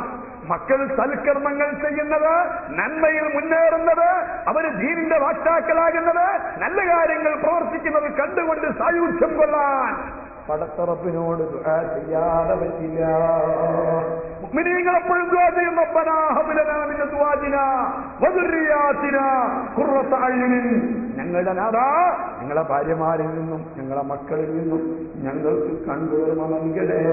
Speaker 2: മക്കൾ സൽക്കർമ്മങ്ങൾ ചെയ്യുന്നത്, നന്മയിൽ മുന്നേറുന്നത്, അവര് ദീനിന്റെ വാക്താക്കളാകുന്നത്, നല്ല കാര്യങ്ങൾ പ്രവർത്തിക്കുന്നത് കണ്ടുകൊണ്ട് സായുധ്യം കൊള്ളാൻ പടത്തറപ്പിനോട് ദുആ ചെയ്യാതെ പറ്റില്ല. മുഅ്മിനീങ്ങൾ എപ്പോഴും ദുആ ചെയ്യും, റബ്ബനാ ഹബ് ലനാ മിൻ അസ്വാജിനാ വദുരിയാതിനാ ഖുർറത അയ്യുനിൻ. ഞങ്ങളുടെ നാഥാ, ഞങ്ങളെ ഭാര്യമാരിൽ നിന്നും ഞങ്ങളെ മക്കളിൽ നിന്നും ഞങ്ങൾക്ക് കൺകുളിർമ നൽകണേ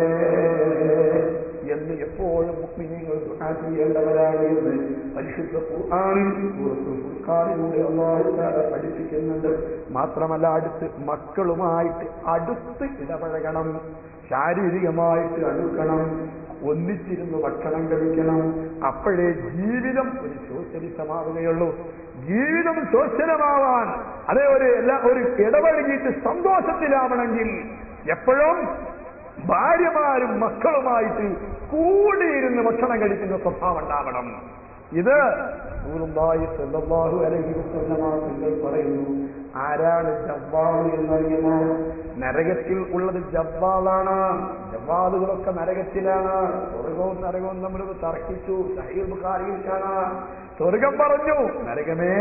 Speaker 2: എന്ന് എപ്പോഴും മുഅ്മിനീങ്ങൾ ദുആ ചെയ്യേണ്ടവരാണ് എന്ന് പരിശുദ്ധ ഖുർആനിൽ സൂറത്തുൽ ഫുർഖാനിലൂടെ അല്ലാഹു തആല പഠിപ്പിക്കുന്നുണ്ട്. മാത്രമല്ല, മക്കളുമായിട്ട് അടുത്ത് ഇടപഴകണം, ശാരീരികമായിട്ട് അടുക്കണം, ഒന്നിച്ചിരുന്ന് ഭക്ഷണം കഴിക്കണം. അപ്പോഴേ ജീവിതം ഒരു സോഷ്യലിസമാവുകയുള്ളൂ. ജീവിതം സോഷ്യലമാവാൻ, അതേ ഒരു ഇടപഴകിയിട്ട് സന്തോഷത്തിലാവണമെങ്കിൽ എപ്പോഴും ഭാര്യമാരും മക്കളുമായിട്ട് കൂടിയിരുന്ന് ഭക്ഷണം കഴിക്കുന്ന സ്വഭാവം ഉണ്ടാവണം. ഇത് റസൂലുള്ളാഹി സ്വല്ലല്ലാഹു അലൈഹി വസല്ലം പറയുന്നു. ആരാണ് ജബ്ബാൽ എന്നറിയുമോ? നരകത്തിൽ ഉള്ളത് ജബ്ബാലാണ്. ജബ്ബാലുകളൊക്കെ നരകത്തിലാണ്. സ്വർഗവും നരകവും തമ്മിൽ തർക്കിച്ചു. സഹീഹ് ബുഖാരിയിൽ കാണാം. സ്വർഗം പറഞ്ഞു, നരകമേ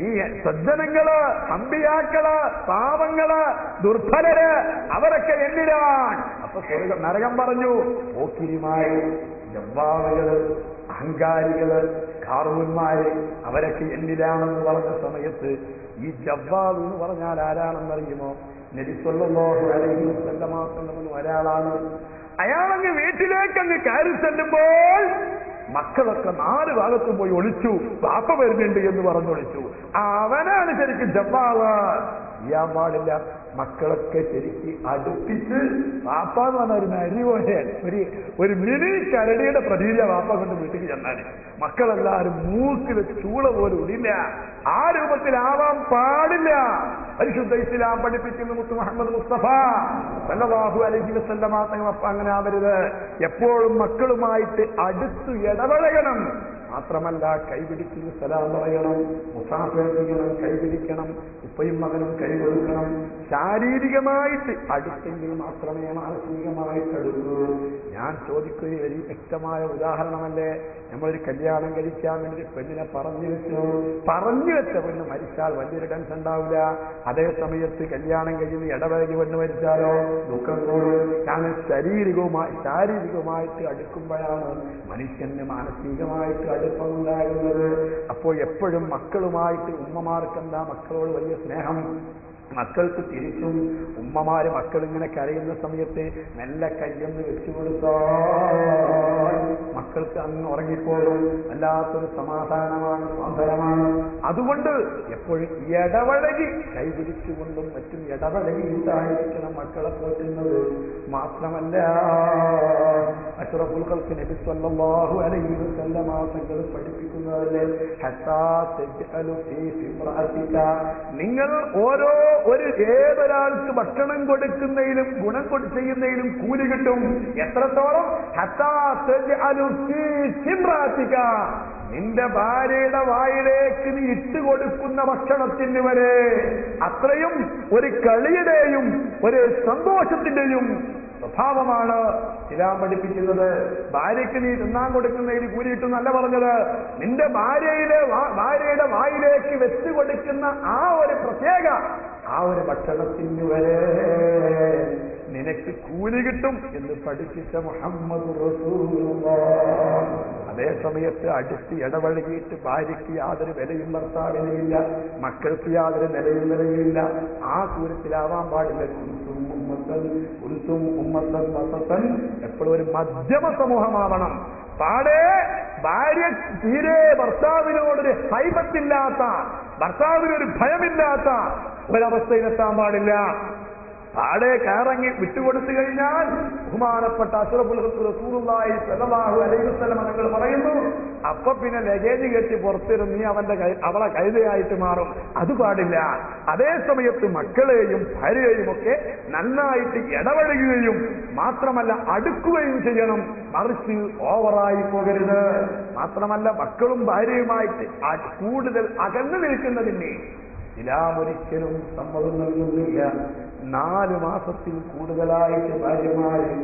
Speaker 2: ഈ സജ്ജനങ്ങള്, അമ്പിയാക്കള്, പാവങ്ങള്, ദുർബലര് അവരൊക്കെ എന്നിലാണ്. അപ്പൊ നരകം പറഞ്ഞു, പോക്കിരിമാര്, ജബ്ബാലുകള്, അഹങ്കാരികള്, കാർവുന്മാര് അവരൊക്കെ എന്നിലാണെന്ന് പറഞ്ഞ സമയത്ത് ഈ ജബ്ബാൽ എന്ന് പറഞ്ഞാൽ ആരാണെന്നറിയുമോ? നബി സല്ലല്ലാഹു അലൈഹി വസല്ലം ഒരാളാണ്. അയാളങ്ങ് വീട്ടിലേക്കങ്ങ് കയറി ചെല്ലുമ്പോൾ മക്കളൊക്കെ 4 ഭാഗത്തും പോയി ഒളിച്ചു. പാപ്പ വരുന്നുണ്ട് എന്ന് പറഞ്ഞൊളിച്ചു. അവനാണ് ശരിക്കും ജബ്ബാവ്. ചെയ്യാൻ പാടില്ല. മക്കളൊക്കെ ശരിക്ക് അടുപ്പിച്ച് വാപ്പ എന്ന് പറഞ്ഞ ഒരു നരി പോലെ ഒരു മിനി കരടിയുടെ പ്രതീക്ഷ വാപ്പ കൊണ്ട് വീട്ടിൽ ചെന്നാല് മക്കളെല്ലാവരും മൂക്കിൽ ചൂള പോലും ഇടില്ല. ആ രൂപത്തിലാവാൻ പാടില്ല. പരിശുദ്ധ ഇസ്ലാം പഠിപ്പിക്കുന്ന മുത്ത് മുഹമ്മദ് മുസ്തഫ സല്ലല്ലാഹു അലൈഹി വസല്ലം അങ്ങനെ ആവരുത്. എപ്പോഴും മക്കളുമായിട്ട് അടുത്ത് ഇടപഴകണം. മാത്രമല്ല, കൈപിടിക്കുന്ന സലാം പറയണം, മുസാഫിർ ചെയ്യണം, കൈപിടിക്കണം, ഉപ്പയും മകനും കൈ കൊടുക്കണം. ശാരീരികമായിട്ട് അടുത്തെങ്കിൽ മാത്രമേ മാനസികമായിട്ട് അടുക്കൂ. ഞാൻ ചോദിക്കുന്ന ഒരു വ്യക്തമായ ഉദാഹരണമല്ലേ, നമ്മളൊരു കല്യാണം കഴിക്കാൻ വേണ്ടി പെണ്ണിനെ പറഞ്ഞു വെച്ച പെണ്ണ് മരിച്ചാൽ വലിയൊരു ടെൻഷൻ ഉണ്ടാവില്ല. അതേ സമയത്ത് കല്യാണം കഴിഞ്ഞ് ഇടവഴകി പെണ്ണ് മരിച്ചാലോ ദുഃഖം കൂടും. കാരണം ശാരീരികമായിട്ട് അടുക്കുമ്പോഴാണ് മനുഷ്യന് മാനസികമായിട്ട് അടുപ്പമുണ്ടാകുന്നത്. അപ്പോൾ എപ്പോഴും മക്കളുമായിട്ട് ഉമ്മമാർക്കെന്താ മക്കളോട് വലിയ സ്നേഹം. മക്കൾക്ക് തിരിച്ചും ഉമ്മമാര് മക്കളിങ്ങനെ കരയുന്ന സമയത്ത് മെല്ലെ കയ്യൊന്ന് വെച്ചു കൊടുത്താൽ മക്കൾക്ക് അങ്ങ് ഉറങ്ങിപ്പോകും. വല്ലാത്തൊരു സമാധാനമാണ്, സ്വാതന്ത്ര്യമാണ്. അതുകൊണ്ട് എപ്പോഴും ഇടപഴകി കൈപിടിച്ചുകൊണ്ടും മറ്റും ഇടപഴകിയിട്ടായിരിക്കണം മക്കളെ പോറ്റുന്നത്. മാത്രമല്ല, അഷ്റഫുൽ ഖൽഖ് നബി സല്ലല്ലാഹു അലൈഹി വസല്ലം തങ്ങൾ പഠിപ്പിക്കുന്നതല്ലേ, ഹത്താ തജ്അലു ഫീ ഇംറഅതിക, നിങ്ങൾ ഏതൊരാൾക്ക് ഭക്ഷണം കൊടുക്കുന്നതിലും ഗുണം ചെയ്യുന്നതിലും കൂലി കിട്ടും. എത്രത്തോളം? ഹത്താ തജ്അലു ഫീ ഇംറഅതിക, നിന്റെ ഭാര്യയുടെ വായിലേക്ക് നീ ഇട്ടുകൊടുക്കുന്ന ഭക്ഷണത്തിന് വരെ അത്രയും ഒരു കളിയുടെയും ഒരു സന്തോഷത്തിന്റെയും സ്വഭാവമാണ് ഇസ്ലാം പഠിപ്പിക്കുന്നത്. ഭാര്യയ്ക്ക് നീ തിന്നാൻ കൊടുക്കുന്നതിന് കൂലി കിട്ടുന്നല്ല പറഞ്ഞത്. നിന്റെ ഭാര്യയുടെ വായിലേക്ക് വെച്ചു കൊടുക്കുന്ന ആ ഒരു പ്രത്യേക ആ ഒരു ഭക്ഷണത്തിന് വരെ നിനക്ക് കൂലി കിട്ടും എന്ന് പഠിപ്പിച്ച മുഹമ്മദ് റസൂലുള്ളാഹ്. അതേ സമയത്ത് അടുത്ത് ഇടപഴകിയിട്ട് ഭാര്യയ്ക്ക് യാതൊരു വിലയും ഭർത്താവിനെയില്ല, മക്കൾക്ക് യാതൊരു നിലയും വിലയില്ല. ആ കൂരത്തിലാവാൻ പാടില്ല. എപ്പോഴും ഒരു മധ്യമ സമൂഹമാവണം. ഭാര്യ തീരെ ഭർത്താവിനോടൊരു ഹൈബത്തില്ലാത്ത, ഭർത്താവിനൊരു ഭയമില്ലാത്ത ഒരവസ്ഥയിലെത്താൻ പാടില്ല. താഴെ കയറങ്ങി വിട്ടുകൊടുത്തു കഴിഞ്ഞാൽ ബഹുമാനപ്പെട്ട അഷ്റഫുൽ ഖൽഖ് റസൂലുള്ളാഹി സ്വല്ലല്ലാഹു അലൈഹി വസല്ലം തങ്ങൾ പറയുന്നു, അപ്പൊ പിന്നെ ലഗേജ് കെട്ടി പുറത്തിരുന്ന് നീ അവളെ കൈതയായിട്ട് മാറും. അത് പാടില്ല. അതേ സമയത്ത് മക്കളെയും ഭാര്യയെയും ഒക്കെ നന്നായിട്ട് ഇടപഴകുകയും മാത്രമല്ല അടുക്കുകയും ചെയ്യണം. മറിച്ച് ഓവറായി പോകരുത്. മാത്രമല്ല മക്കളും ഭാര്യയുമായിട്ട് കൂടുതൽ അകന്നു നിൽക്കുന്നതിന് ഇസ്ലാമൊരിക്കലും സമ്മതം നൽകുന്നില്ല. 4 മാസത്തിൽ കൂടുതലായിട്ട് ഭാര്യമാര്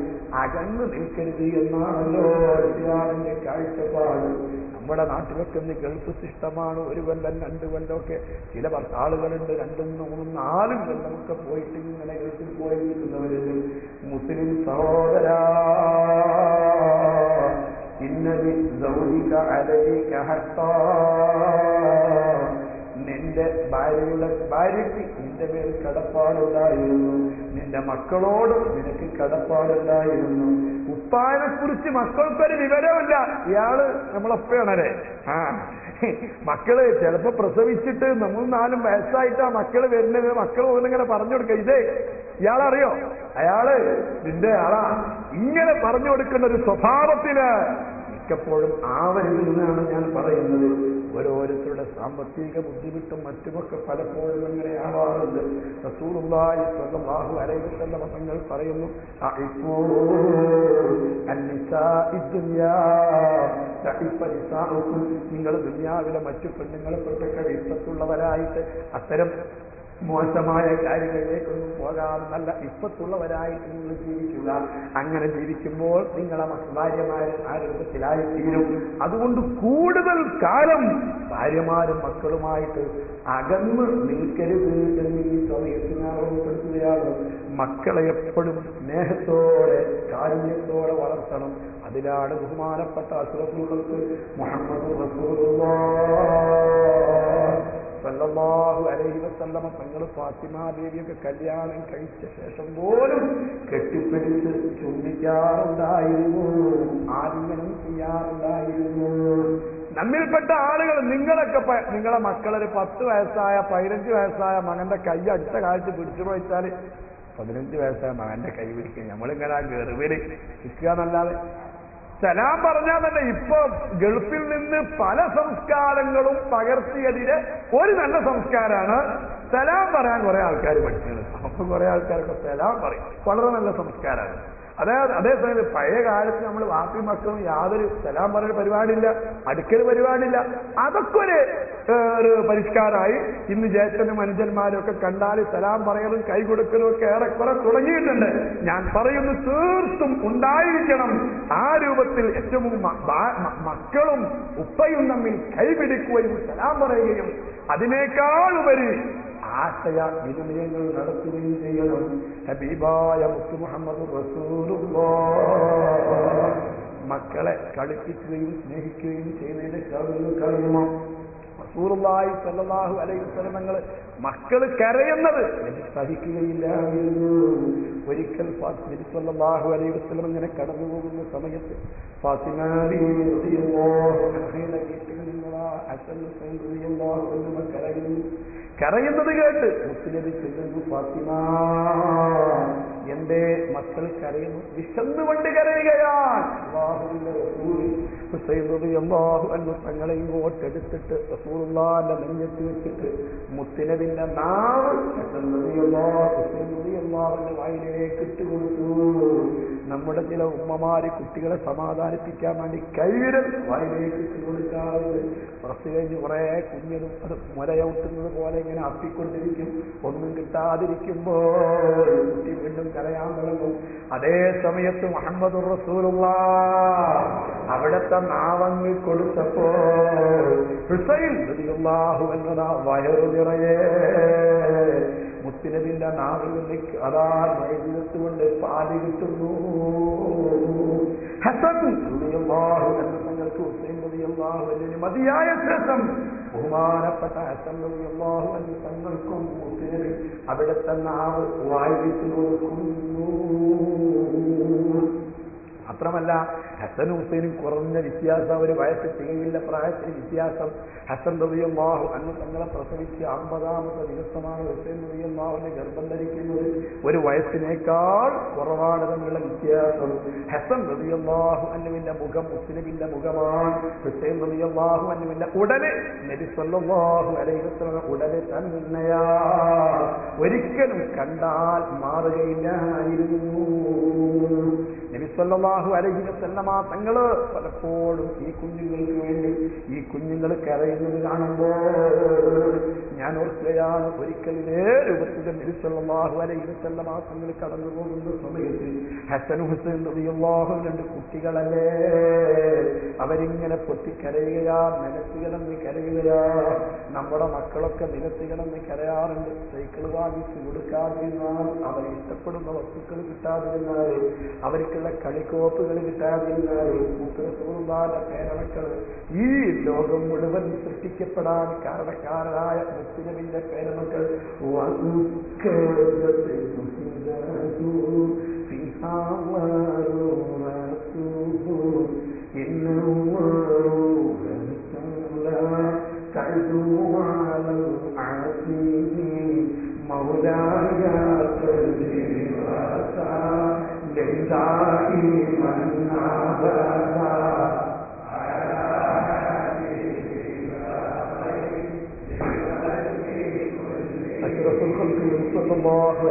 Speaker 2: അകന്നു നിൽക്കരുത് എന്നാണല്ലോ ഇസ്ലാമിന്റെ കാഴ്ചപ്പാട്. നമ്മുടെ നാട്ടിലൊക്കെ ഗൾഫ് സിസ്റ്റമാണ്. 1 കൊല്ലം 2 കൊല്ലമൊക്കെ ചില ആളുകളുണ്ട് 2, 3, 4 കൊല്ലമൊക്കെ പോയിട്ട് ഇങ്ങനെ ഗൾഫിൽ പോയി നിൽക്കുന്നവരുണ്ട്. മുസ്ലിം സഹോദരാ, ഇന്നലി സൗദിക അലൈക ഹഖ്ഖാ, നിന്റെ ഭാര്യയ്ക്ക് നിന്റെ മേൽ കടപ്പാടുണ്ടായിരുന്നു. നിന്റെ മക്കളോടും നിനക്ക് കടപ്പാടുണ്ടായിരുന്നു. ഉപ്പാനെ കുറിച്ച് മക്കൾക്കൊരു വിവരമില്ല. ഇയാള് നമ്മളൊപ്പയാണല്ലേ. മക്കള് ചിലപ്പോ പ്രസവിച്ചിട്ട് 3-4 വയസ്സായിട്ടാ മക്കള് വരുന്നത്. മക്കൾ ഒന്നിങ്ങനെ പറഞ്ഞു കൊടുക്കുക, ഇതേ ഇയാളറിയോ, അയാള് നിന്റെ ആളാ, ഇങ്ങനെ പറഞ്ഞു കൊടുക്കുന്ന ഒരു സ്വഭാവത്തില് മിക്കപ്പോഴും ആവരുതെന്നാണ് ഞാൻ പറയുന്നത്. ഓരോരുത്തരുടെ സാമ്പത്തിക ബുദ്ധിമുട്ടും മറ്റുമൊക്കെ പലപ്പോഴും അങ്ങനെ ആവാറുണ്ട്. റസൂലുള്ളാഹി സ്വല്ലല്ലാഹു അലൈഹി വസല്ലം തങ്ങൾ പറയുന്നു, നിങ്ങൾ ദുനിയാവിലെ മറ്റു പെണ്ണുങ്ങളെ തൊട്ടൊക്കെ ഇപ്പത്തുള്ളവരായിട്ട് അത്തരം മോശമായ കാര്യങ്ങളിലേക്കൊന്നും പോകാതെ നല്ല ഇപ്പത്തുള്ളവരായിട്ട് നിങ്ങൾ ജീവിക്കുക. അങ്ങനെ ജീവിക്കുമ്പോൾ നിങ്ങളെ ഭാര്യമാര് ആരോഗ്യത്തിലായി തീരും. അതുകൊണ്ട് കൂടുതൽ കാലം ഭാര്യമാരും മക്കളുമായിട്ട് അകന്ന് നിൽക്കരുത് എന്ന് ഈ സമയത്ത് ഞാൻ ഓർമ്മപ്പെടുത്തുകയാണ്. മക്കളെ എപ്പോഴും സ്നേഹത്തോടെ കാരുണ്യത്തോടെ വളർത്തണം. അതിലാണ് ബഹുമാനപ്പെട്ട അഷ്റഫുൽ ഖൽഖ് മുഹമ്മദ് റസൂലുള്ളാഹി സല്ലല്ലാഹു അലൈഹി വസല്ലം തങ്ങൾ ഫാത്തിമ ദേവിയൊക്കെ കല്യാണം കഴിച്ച ശേഷം പോലും കെട്ടിപ്പിടിച്ച് ചുംബിക്കാറുണ്ടായിരുന്നു, ആലിംഗനം ചെയ്യാറുണ്ടായിരുന്നു. നമ്മിൽപ്പെട്ട ആളുകൾ നിങ്ങളൊക്കെ നിങ്ങളെ മക്കളൊരു 10 വയസ്സായ 15 വയസ്സായ മകന്റെ കൈ അടുത്ത കാലത്ത് പിടിച്ചു പോയിച്ചാൽ 15 വയസ്സായ മകന്റെ കൈ പിടിക്കുക നമ്മളിങ്ങനെ ഗർഭിണി നിൽക്കുക എന്നല്ലാതെ സലാം പറഞ്ഞാൽ തന്നെ ഇപ്പൊ ഗൾഫിൽ നിന്ന് പല സംസ്കാരങ്ങളും പകർത്തിയതിന് ഒരു നല്ല സംസ്കാരമാണ് സലാം പറയാൻ കുറെ ആൾക്കാർ പഠിച്ചത്. അപ്പൊ കുറെ ആൾക്കാരൊക്കെ സലാം പറയും, വളരെ നല്ല സംസ്കാരമാണ്. അതേസമയത്ത് പഴയ കാലത്ത് നമ്മൾ വാപ്പി മക്കളും യാതൊരു സലാം പറയുന്ന പരിപാടിയില്ല, അടുക്കൽ പരിപാടിയില്ല. അതൊക്കെ ഒരു പരിഷ്കാരമായി. ഇന്ന് ജ്യേഷ്ഠനും അനുജന്മാരും ഒക്കെ കണ്ടാൽ സലാം പറയലും കൈ കൊടുക്കലും ഒക്കെ ഏറെക്കുറെ തുടങ്ങിയിട്ടുണ്ട്. ഞാൻ പറയുന്നു, തീർത്തും ഉണ്ടായിരിക്കണം. ആ രൂപത്തിൽ ഏറ്റവും മക്കളും ഉപ്പയും തമ്മിൽ കൈപിടിക്കുകയും സലാം പറയുകയും അതിനേക്കാൾ ഉപരി ആശയ വിനിമയങ്ങൾ നടത്തുകയും ചെയ്യണം. ഹബീബായ മുത്ത് മുഹമ്മദ് റസൂലുള്ളാഹി മക്കളെ കളിപ്പിക്കുകയും സ്നേഹിക്കുകയും ചെയ്യുന്നതിന്റെ കഴിയുമോ? റസൂലുള്ളാഹി സ്വല്ലല്ലാഹു അലൈഹി വസല്ലം തങ്ങൾ മക്കൾ കരയുന്നത് സഹിക്കുകയില്ലായിരുന്നു. ഒരിക്കൽ നബി സ്വല്ലല്ലാഹു അലൈഹി വസല്ലം ഇങ്ങനെ കടന്നു പോകുന്ന സമയത്ത് ഫാത്തിമ കരയുന്നത് കേട്ട് മുസ്ലിം ചെല്ലുന്നു, ഫാത്തിമ എന്റെ മക്കൾ കരയുന്നു, വിശന്നുകൊണ്ട് കരയുകയാണ്. തങ്ങളെ ഇങ്ങോട്ടെടുത്തിട്ട് റസൂലുള്ളാഹിന്റെ നെഞ്ചത്ത് വെച്ചിട്ട് മുത്തുനബിന്റെ നാവ് വായിലേക്ക് ഇട്ടുകൊടുത്തു. നമ്മുടെ ചില ഉമ്മമാര് കുട്ടികളെ സമാധാനിപ്പിക്കാൻ വേണ്ടി കൈവിരൽ വായിലേക്ക് ഇട്ട് കൊടുക്കാറുണ്ട്. കുറച്ച് കഴിഞ്ഞ് കുറെ കുഞ്ഞിനും അത് മുലയൂട്ടുന്നത് പോലെ ഇങ്ങനെ അപ്പിക്കൊണ്ടിരിക്കും. ഒന്നും കിട്ടാതിരിക്കുമ്പോൾ കുട്ടി വീണ്ടും കരയാൻ തുടങ്ങും. അതേ സമയത്ത് മുഹമ്മദുർ റസൂലുള്ളാഹി അവിടുത്തെ നാവങ്ങി കൊടുത്തപ്പോൾ ഹുസൈൻ റളിയല്ലാഹു അൻഹു വയറു നിറയെ മുത്തുനബിന്റെ നാവിൽ നിന്ന് അതാ കൊണ്ട് പാല് കിട്ടുന്നു. ഹസൻ റളിയല്ലാഹു അൻഹു തങ്ങൾക്ക് ഹുസൈൻ റളിയല്ലാഹു അൻഹു മതിയായ ശേഷം ബഹുമാനപ്പെട്ട ഹസൻ റളിയല്ലാഹു അൻഹു തങ്ങൾക്കും മുത്തുനബി അവിടുത്തെ നാവ് വായിച്ചു കൊടുക്കുന്നു. മാത്രമല്ല ഹസൻ ഹുസൈനും കുറഞ്ഞ വ്യത്യാസം, ഒരു വയസ്സ് തികയില്ല പ്രായത്തിന് വ്യത്യാസം. ഹസൻ റളിയല്ലാഹു അൻഹു തങ്ങളെ പ്രസവിച്ച് 50ാമത്തെ ദിവസമാണ് ഹുസൈൻ റളിയല്ലാഹുവിന്റെ ഗർഭം ധരിക്കുന്നത്. ഒരു വയസ്സിനേക്കാൾ കുറവാണ് തങ്ങളുടെ വ്യത്യാസം. ഹസൻ റളിയല്ലാഹു അൻഹുവിന്റെ മുഖം മുസ്ലിമിന്റെ മുഖമാണ്. ഹുസൈൻ റളിയല്ലാഹു അൻഹുവിന്റെ ഉടനെ നബി സല്ലല്ലാഹു അലൈഹി വസല്ലം ഉടനെ തന്നെയാ, ഒരിക്കലും കണ്ടാൽ മാറുകയില്ലായിരുന്നു. നബി സല്ലല്ലാഹു അലൈഹി വസല്ലമ തങ്ങള് പലപ്പോഴും ഈ കുഞ്ഞുങ്ങൾക്ക് വേണ്ടി ഈ കുഞ്ഞുങ്ങൾ കരയുന്നത് കാണുമ്പോൾ ഞാൻ ഓർക്കുകയാണ്, ഒരിക്കൽ ഇതേ രൂപത്തിൽ നബി സല്ലല്ലാഹു അലൈഹി വസല്ലമ തങ്ങൾ കടന്നു പോകുന്ന സമയത്ത് ഹസൻ ഹുസൈൻ റളിയല്ലാഹു രണ്ട് കുട്ടികളല്ലേ, അവരിങ്ങനെ പൊട്ടിക്കരയുകയാ, നിലത്ത് കിടന്ന് കരയുകയാ. നമ്മുടെ മക്കളൊക്കെ നിലത്ത് കിടന്ന് കരയാറുണ്ട്. സൈക്കിൾ വാങ്ങിച്ചു കൊടുക്കാതിരുന്നാൽ, അവർ ഇഷ്ടപ്പെടുന്ന വസ്തുക്കൾ കിട്ടാതിരുന്നാൽ, അവർക്കുള്ള കളിക്കോപ്പുകൾ കിട്ടാതിരുന്നാൽ, റസൂലുള്ളാഹിന്റെ പേരമക്കൾ ഈ ലോകം മുഴുവൻ സൃഷ്ടിക്കപ്പെടാൻ കാരണക്കാരായ മുസ്ലിമിന്റെ പേരമക്കൾ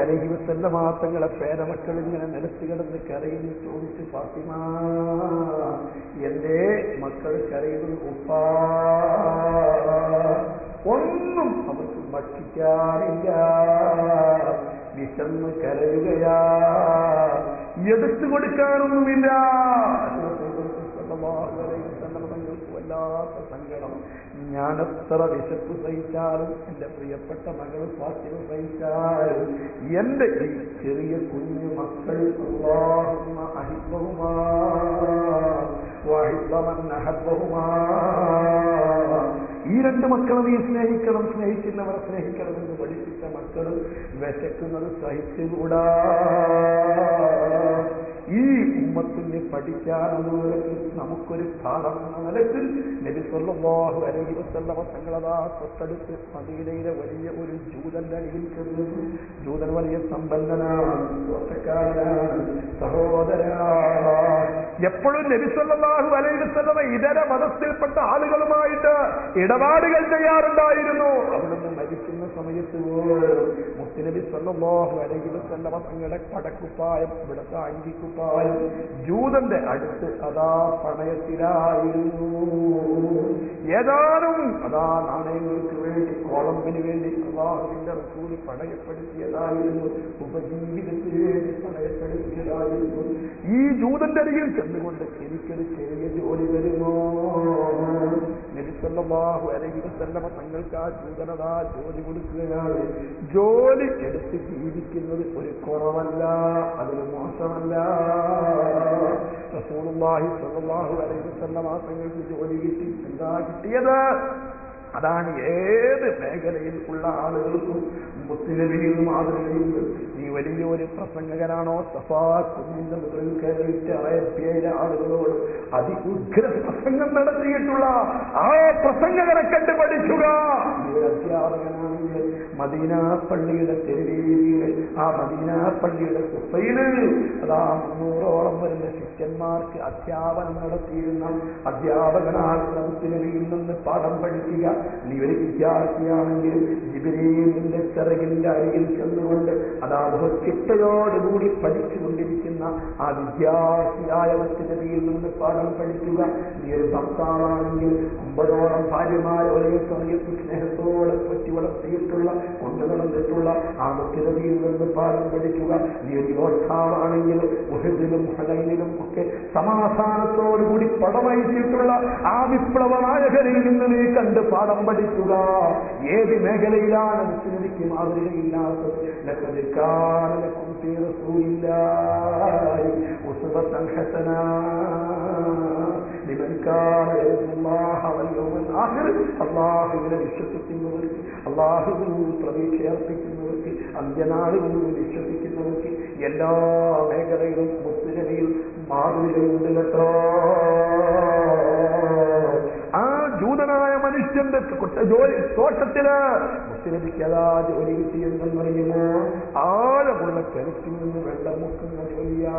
Speaker 2: അലൈഹി വസല്ലമ തങ്ങളെ പേരമക്കൾ ഇങ്ങനെ നിലത്ത് കിടന്ന് കരയുന്നു. ചോദിച്ചു, ഫാത്തിമ എന്തേ മക്കൾ കരയുന്നത്? ഉപ്പാ ഒന്നും അവർക്ക് ഭക്ഷിക്കാനില്ല, വിശന്ന് കരയുകയാ, എടുത്തു കൊടുക്കാനൊന്നുമില്ല. തങ്ങൾക്ക് വല്ലാത്ത സങ്കടം. ഞാനെത്ര വിശപ്പ് സഹിച്ചാലും, എന്റെ പ്രിയപ്പെട്ട മകൾ ഫാത്തിമ സഹിച്ചാലും, എന്റെ ഈ ചെറിയ കുഞ്ഞു മക്കൾ അല്ലാഹുമ്മ അഹിബ്ബഹുമാ വഅഹിബ്ബ മൻ അഹബ്ബഹുമാ, ഈ രണ്ട് മക്കളെ നീ സ്നേഹിക്കണം, സ്നേഹിക്കുന്നവരെ സ്നേഹിക്കണമെന്ന് പഠിപ്പിച്ച മക്കൾ വിശക്കുന്നത് സഹിച്ചുകൂടാ. ഈ ഉമ്മത്തിന് പഠിക്കാനുള്ള നമുക്കൊരു പാഠം എന്ന നിലത്തിൽ നബി സല്ലല്ലാഹു അലൈഹി വസല്ലമ തങ്ങളതാ തൊട്ടടുത്ത് മദീനയിലെ വലിയ ഒരു ജൂതന്റെ അടിയിൽ ചെന്നു. ജൂതൻ വലിയ സമ്പന്നനാണ്, ദോഷക്കാരനാണ്, സഹോദരാ. എപ്പോഴും നബി സല്ലല്ലാഹു അലൈഹി വസല്ലമ ഇതര മതത്തിൽപ്പെട്ട ആളുകളുമായിട്ട് ഇടപാടുകൾ ചെയ്യാറുണ്ടായിരുന്നു. അവിടുന്ന് മരിക്കുന്ന സമയത്ത് മുത്തുനബി സല്ലല്ലാഹു അലൈഹി വസല്ലമ തങ്ങളുടെ പടക്കുപ്പായം, ഇവിടുത്തെ അങ്കിക്കുപ്പായം ജൂതന്റെ അടുത്ത് അതാ പണയത്തിലായിരുന്നു. ഏതാനും അതാ നാണയങ്ങൾക്ക് വേണ്ടി, കോളമ്പിന് വേണ്ടി അല്ലാഹുവിന്റെ റസൂൽ പണയപ്പെടുത്തിയതായിരുന്നു, ഉപജീവിതത്തിന് വേണ്ടി പണയപ്പെടുത്തിയതായിരുന്നു. ഈ ജൂതന്റെ അരികിൽ ചെന്നുകൊണ്ട് എനിക്കൊരു ചെറിയ ജോലി വരുമോ? നബി സല്ലല്ലാഹു അലൈഹി വസല്ലമ തങ്ങൾക്ക് ആ ജൂതനതാ ജോലി കൊടുക്കുകയാണ്. ജോലി എടുത്ത് ജീവിക്കുന്നത് ഒരു കുറവല്ല, അതൊരു മോശമല്ല. റസൂലുള്ളാഹി സ്വല്ലല്ലാഹു അലൈഹി വസല്ലമ തങ്ങൾക്ക് ജോലി കിട്ടി. എന്താ കിട്ടിയത്? അതാണ് ഏത് മേഖലയിൽ ഉള്ള ആളുകൾക്കും മുസ്ലിമിൽ മാതൃകയുണ്ട്. നീ വലിയൊരു പ്രസംഗകനാണോ? സഫാ കുഞ്ഞിന്റെ മുതൽ കയറിയിട്ട് അറേബ്യയിലെ ആളുകളോട് അതിഉഗ്ര പ്രസംഗം നടത്തിയിട്ടുള്ള ആ പ്രസംഗകരെ കണ്ട് പഠിക്കുക. നീ ഒരു അധ്യാപകനാണെങ്കിൽ മദീന പള്ളിയുടെ തെരുവീതിയിൽ, ആ മദീന പള്ളിയുടെ കുഫയില് അതാ 300ഓളം വരുന്ന ശിഷ്യന്മാർക്ക് അധ്യാപനം നടത്തിയിരുന്ന അധ്യാപകനാകുന്ന മുസ്ലിമിൽ നിന്ന് പാഠം പഠിക്കുക. നീ ഒരു വിദ്യാർത്ഥിയാണെങ്കിൽ ജിബ്രീലിന്റെ ചിറകിന്റെ അരികിൽ ചെന്നുകൊണ്ട് അതാ ചിട്ടയോടുകൂടി പഠിച്ചുകൊണ്ടിരിക്കുന്ന ആ വിദ്യാർത്ഥിയായ നബിയിൽ നിന്ന് പാഠം പഠിക്കുക. നീ ഒരു ഭർത്താവാണെങ്കിൽ 50ഓളം ഭാര്യമാരെ ഒരേ സമയത്ത് സ്നേഹത്തോടെ പറ്റി വളർത്തിയിട്ടുള്ള, കൊണ്ടു നടന്നിട്ടുള്ള ആ നബിയിൽ നിന്ന് പാഠം പഠിക്കുക. നീ ഒരു യോദ്ധാവാണെങ്കിൽ ഉഹദിലും ഹുനൈനിലും ഒക്കെ സമാധാനത്തോടുകൂടി പടമയച്ചിട്ടുള്ള ആ വിപ്ലവ നായകരിൽ നിന്ന് നീ കണ്ട് പാഠം പഠിക്കുക. ഏത് മേഖലയിലാണ് മുസ്ലിമിക്ക് മാതൃകയില്ലാത്തത്? അള്ളാഹുവിനെ വിശ്വസിക്കുന്നവർക്ക്, അള്ളാഹുവിൽ പ്രതീക്ഷ അർപ്പിക്കുന്നവർക്ക്, അന്ത്യനാളുകളിൽ വിശ്വസിക്കുന്നവർക്ക് എല്ലാ മേഖലയിലും മുത്തുനബിയിൽ മാതൃകയുണ്ട് കേട്ടോ. ആ ജൂതനായ മനുഷ്യന്റെ തോട്ടത്തില് മുത്തുനബിക്ക് അതാ ജോലി കിട്ടിയെന്ന് പറയുന്നു. ആഴമുള്ള കിണറ്റിൽ നിന്ന് വെള്ളം മുക്കുന്ന ജോലിയാ.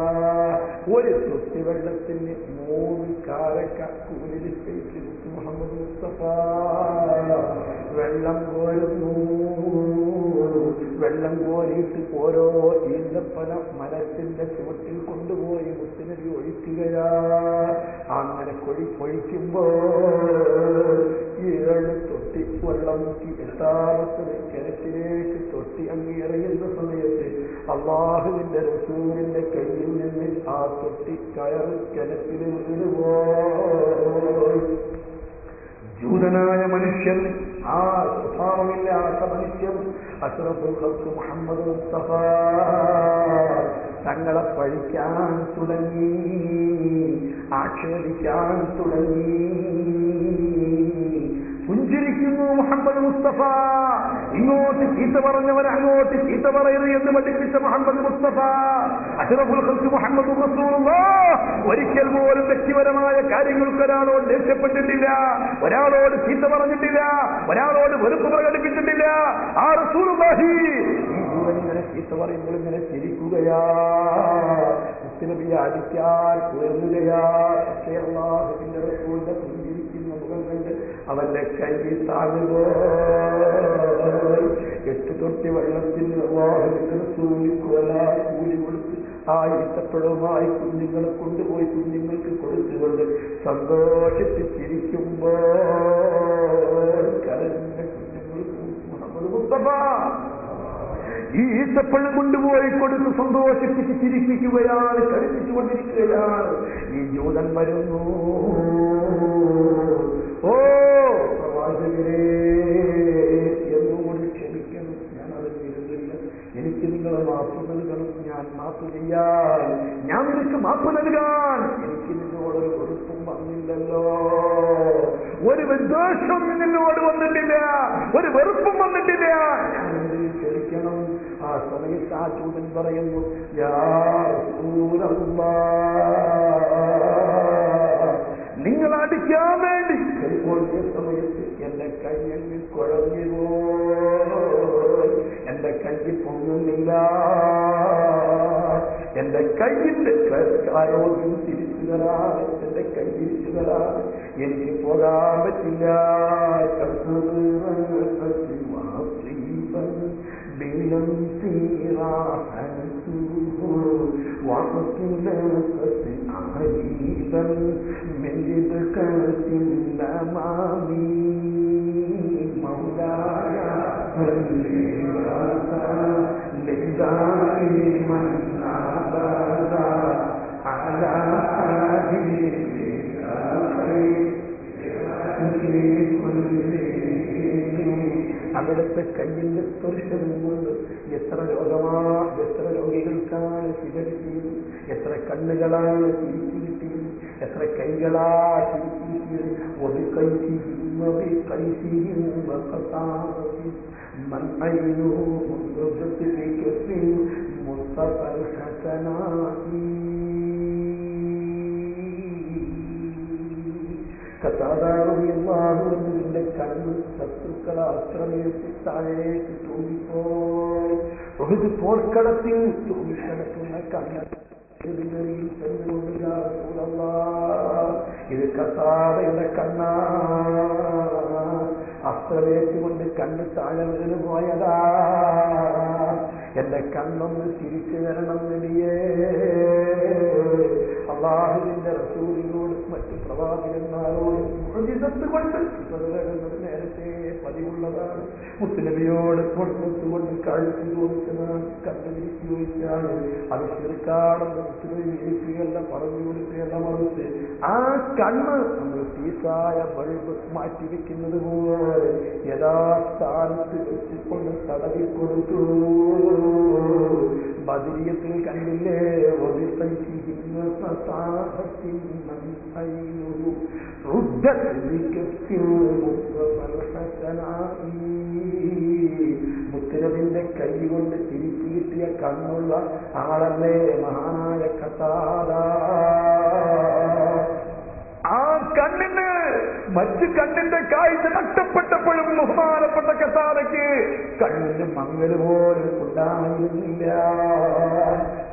Speaker 2: ഒരു തൊട്ടി വെള്ളത്തിന് 3 കാരക്ക കൂലി നിശ്ചയിച്ചു മുഹമ്മദ് മുസ്തഫ. വെള്ളം കോരുന്നു. വെള്ളം കോരിയിട്ട് ഓരോ ഈന്തപ്പന മരത്തിന്റെ ചുവട്ടിൽ കൊണ്ടുപോയി മുത്തുനബി ഒഴിക്കുകയാ. അങ്ങനെ ഒഴിക്കുമ്പോ 7 തൊട്ടി വെള്ളം മുക്കി 8ാമത്തെ കിണറ്റിലേക്ക് തൊട്ടി അങ്ങേറിയുന്ന സമയത്ത് അല്ലാഹുവിന്റെ റസൂലിന്റെ കയ്യിൽ നിന്ന് ആ തൊട്ടി കയറ് കിണറ്റിൽ വീണുപോയി. ജൂതനായ മനുഷ്യൻ, ആ സ്വഭാവമില്ലാത്ത മനുഷ്യൻ അഷ്റഫുൽ ഖൽഖ് മുഹമ്മദ് മുസ്തഫ തങ്ങളെ പഴിക്കാൻ തുടങ്ങി, ആക്ഷേപിക്കാൻ തുടങ്ങി. പുഞ്ചിരിക്കുന്നു മുഹമ്മദ് മുസ്തഫ. ഇങ്ങോട്ട് ചീത്ത പറഞ്ഞവൻ അങ്ങോട്ട് ചീത്ത പറയരുത് എന്ന് പഠിപ്പിച്ച മുഹമ്മദ് മുസ്തഫ അഷ്റഫുൽ ഖൽഖ് മുഹമ്മദ് റസൂലുള്ളാഹ് ഒരിക്കൽ പോലും വ്യക്തിപരമായ കാര്യങ്ങൾക്ക് ഒരാളോട് ദേഷ്യപ്പെട്ടിട്ടില്ല, ഒരാളോട് ചീത്ത പറഞ്ഞിട്ടില്ല, ഒരാളോട് വെറുപ്പ് പ്രകടിപ്പിച്ചിട്ടില്ല. ആ റസൂലുള്ളാഹി ഇങ്ങനെ ചീത്ത പറയുമ്പോൾ ഇങ്ങനെ ചിരിക്കുകയാ, മുത്തുനബിയെ അടിക്കാൻ ഉയർന്നുകയാ. പക്ഷേ അല്ലാഹുവിന്റെ റസൂലിന്റെ പുഞ്ചിരിക്കുന്ന മുഖം കണ്ട് അവന്റെ കൈ താഴുകോ. 8 തൊട്ടി വെള്ളത്തിന് അല്ലാഹുവിന്റെ റസൂലിന് കൂലി കൊടുത്ത് ആ ഈത്തപ്പഴവുമായി കുഞ്ഞുങ്ങളെ കൊണ്ടുപോയി കുഞ്ഞുങ്ങൾക്ക് കൊടുത്തുകൊണ്ട് സന്തോഷിച്ച് ചിരിക്കുമ്പോൾ കരഞ്ഞ കുഞ്ഞുങ്ങൾ മുഹമ്മദ് മുസ്തഫ ഈ ഈത്തപ്പഴം കൊണ്ടുപോയി കൊടുത്ത് സന്തോഷിപ്പിച്ച് ചിരിപ്പിക്കുകയാണ്, കളിപ്പിച്ചുകൊണ്ടിരിക്കുകയാണ്. ഈ ജൂതൻ വരുന്നു. ഓ പ്രവാചകരെ, എന്നുകൂടി ക്ഷമിക്കണം, ഞാൻ അത് വരുന്നില്ല. എനിക്ക് നിങ്ങളെ മാപ്പ് നൽകണം. ഞാൻ മാപ്പ് ചെയ്യാൻ, ഞാൻ നിനക്ക് മാപ്പ് നൽകാൻ എനിക്ക് നിന്നോടൊരു വെറുപ്പും വന്നില്ലല്ലോ, ഒരു വിദ്വേഷം നിന്നോട് വന്നിട്ടില്ല, ഒരു വെറുപ്പും വന്നിട്ടില്ല. ഞാൻ ക്ഷമിക്കണം. ആ സമയത്ത് ആ ചൂതൻ പറയുന്നു, യാ റസൂലല്ലാഹ്, നിങ്ങൾ അടിക്കാൻ വേണ്ടി കൈകൊള്ളിയ സമയത്ത് എന്റെ കയ്യിൽ കുഴഞ്ഞു പോയി, എന്റെ കൈ പൊങ്ങുന്നില്ല, എന്റെ കയ്യിന്റെ ആരോഗ്യം തിരിച്ചു തരാൻ, എന്റെ കൈ തിരിച്ചു തരാൻ എനിക്ക് പോകാൻ പറ്റില്ല. അവിടുത്തെ കയ്യിന്റെ സ്പർശനം കൊണ്ട് എത്ര രോഗികൾക്കാണ് ചികിത്സിച്ചത്, എത്ര കണ്ണുകളാണ് ചിരിച്ചു കിട്ടിയത്, എത്ര കൈകളാ ചിരിച്ചിരിക്കുന്നത്. ഒരു കഥാതാറിന്റെ കണ്ണ് ശത്രുക്കളെ ആശ്രമിച്ച് താഴേക്ക് തൂങ്ങിപ്പോയി. ഒരു പോർക്കളത്തിൽ തൂങ്ങിക്കിടക്കുന്ന കണ്ണ് ഇത് കസാദയുടെ കണ്ണാ. അസ്ത്രവേറ്റുകൊണ്ട് കണ്ണ് താഴെ വീണ് പോയതാ. എന്റെ കണ്ണൊന്ന് തിരിച്ചു വരണം നബിയേ. അല്ലാഹുവിന്റെ റസൂലിനോട് മറ്റു പ്രവാചകന്മാരോട് മുഅ്ജിസത്ത് കൊണ്ട് നേരത്തെ പതിവുള്ളതാണ്. മുത്തുനബിയോട് കൊണ്ട് കാഴ്ച ചോദിച്ചതാണ്, കണ്ടുപിടിച്ച് ചോദിച്ചാണ്. അത് ശിർക്കാണെന്ന് മുത്തുനബി വിളിക്കുകയല്ല, പറഞ്ഞു കൊടുക്കുകയല്ല, മറിച്ച് ആ കണ്ണ് നമ്മൾ പീസായ ബൾബ് മാറ്റിവെക്കുന്നത് പോലെ യഥാസ്ഥാനത്ത് വെച്ചിക്കൊണ്ട് തടവിക്കൊടുത്തു. ബദരിയത്തിൽ കണ്ടില്ലേ فصاحة من عينه ردت بكف فالحسناء മുത്തനബിന്റെ കൈ കൊണ്ട് തിരിച്ചു കിട്ടിയ കണ്ണുള്ള ആളല്ലേ മഹാനായ ഖതാദ. ആ കണ്ണിന് മറ്റു കണ്ണിന്റെ കാഴ്ച നഷ്ടപ്പെട്ടപ്പോഴും ബഹുമാനപ്പെട്ട ഖതാദയ്ക്ക് കണ്ണിന് മങ്ങൽ പോലും ഉണ്ടായിരുന്നില്ല.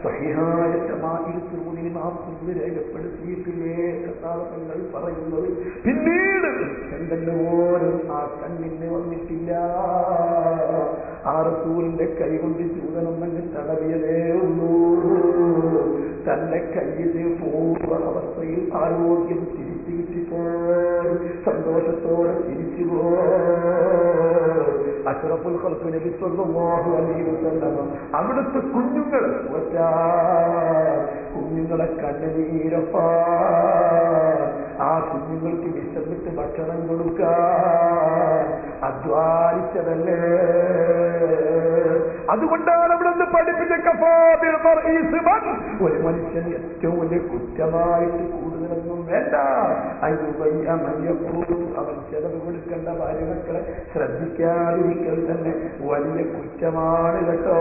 Speaker 2: സ്വഹീഹായ ശമാഇൽ തുർമുദിയിൽ രേഖപ്പെടുത്തിയിട്ടില്ലേ ഖതാദ തങ്ങൾ പറയുന്നത്. പിന്നീട് എന്തെങ്കിലും പോലും ആ കണ്ണിന് വന്നിട്ടില്ല. ആ റസൂലിന്റെ കൈ കൊണ്ട് ചൂതനം തന്നെ തടവിയതേ ഉള്ളൂ. തന്റെ കയ്യിന് പൂർവ്വ അവസ്ഥയിൽ ആരോഗ്യം തിരിച്ചു കിട്ടിപ്പോയി സന്തോഷത്തോടെ തിരിച്ചുപോയി. അഷ്റഫുൽ ഖൽഖ് നബി സ്വല്ലല്ലാഹു അലൈഹി വസല്ലം അവിടുത്തെ കുഞ്ഞുങ്ങളെ കണ്ണുനീരപ്പാ ആ കുഞ്ഞുങ്ങൾക്ക് വിശന്നിട്ട് ഭക്ഷണം കൊടുക്കാൻ അധ്വാനിച്ചതല്ലേ. അതുകൊണ്ടാണ് അവിടെ നിന്ന് പഠിപ്പിച്ച ഒരു മനുഷ്യൻ ഏറ്റവും വലിയ കുറ്റമായിട്ട് കൂടുതലൊന്നും വേണ്ട. അവൻ ചെലവ് കൊടുക്കേണ്ട ഭാര്യമക്കളെ ശ്രദ്ധിക്കാതിരിക്കൽ തന്നെ വലിയ കുറ്റമാണ് കേട്ടോ.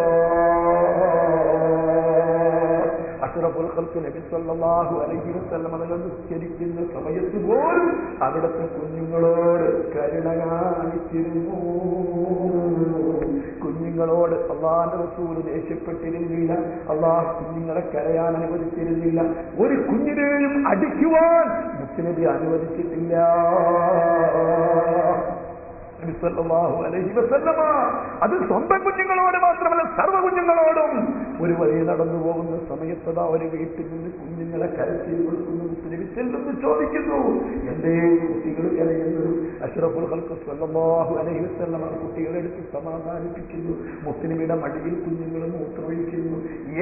Speaker 2: അഷ്റഫുൽ ഖൽഖ് നബി സല്ലല്ലാഹു അലൈഹി വസല്ലം തങ്ങൾ നിസ്കരിക്കുന്ന സമയത്ത് പോലും അവിടുത്തെ കുഞ്ഞുങ്ങളോട് കരുണ കാണിച്ചിരുന്നു. കുഞ്ഞുങ്ങളോട് അല്ലാഹുവിന്റെ റസൂൽ ദേഷ്യപ്പെട്ടിരുന്നില്ല. അല്ലാഹു കുഞ്ഞുങ്ങളെ കരയാൻ അനുവദിച്ചിരുന്നില്ല. ഒരു കുഞ്ഞിനെയും അടിക്കുവാൻ മുത്തുനബി അനുവദിച്ചിട്ടില്ല. അത് സ്വന്തം കുഞ്ഞുങ്ങളോട് മാത്രമല്ല സർവ്വ കുഞ്ഞുങ്ങളോടും. ഒരു വഴി നടന്നു പോകുന്ന സമയത്തതാ ഒരു വീട്ടിൽ നിന്ന് കുഞ്ഞുങ്ങളെ കരച്ചിൽ കൊടുക്കുന്നു. മുത്തുനബി ചെല്ലുന്നു, ചോദിക്കുന്നു, എന്തേ കുട്ടികൾ കരയുന്നു? അഷ്റഫുൽ ഖൽഖ് സ്വല്ലല്ലാഹു അലൈഹി വസല്ലം കുട്ടികളെ എടുത്ത് സമാധാനിപ്പിക്കുന്നു. മുത്തുനബിയുടെ മടിയിൽ കുഞ്ഞുങ്ങൾ മൂത്രമൊഴിക്കുന്നു.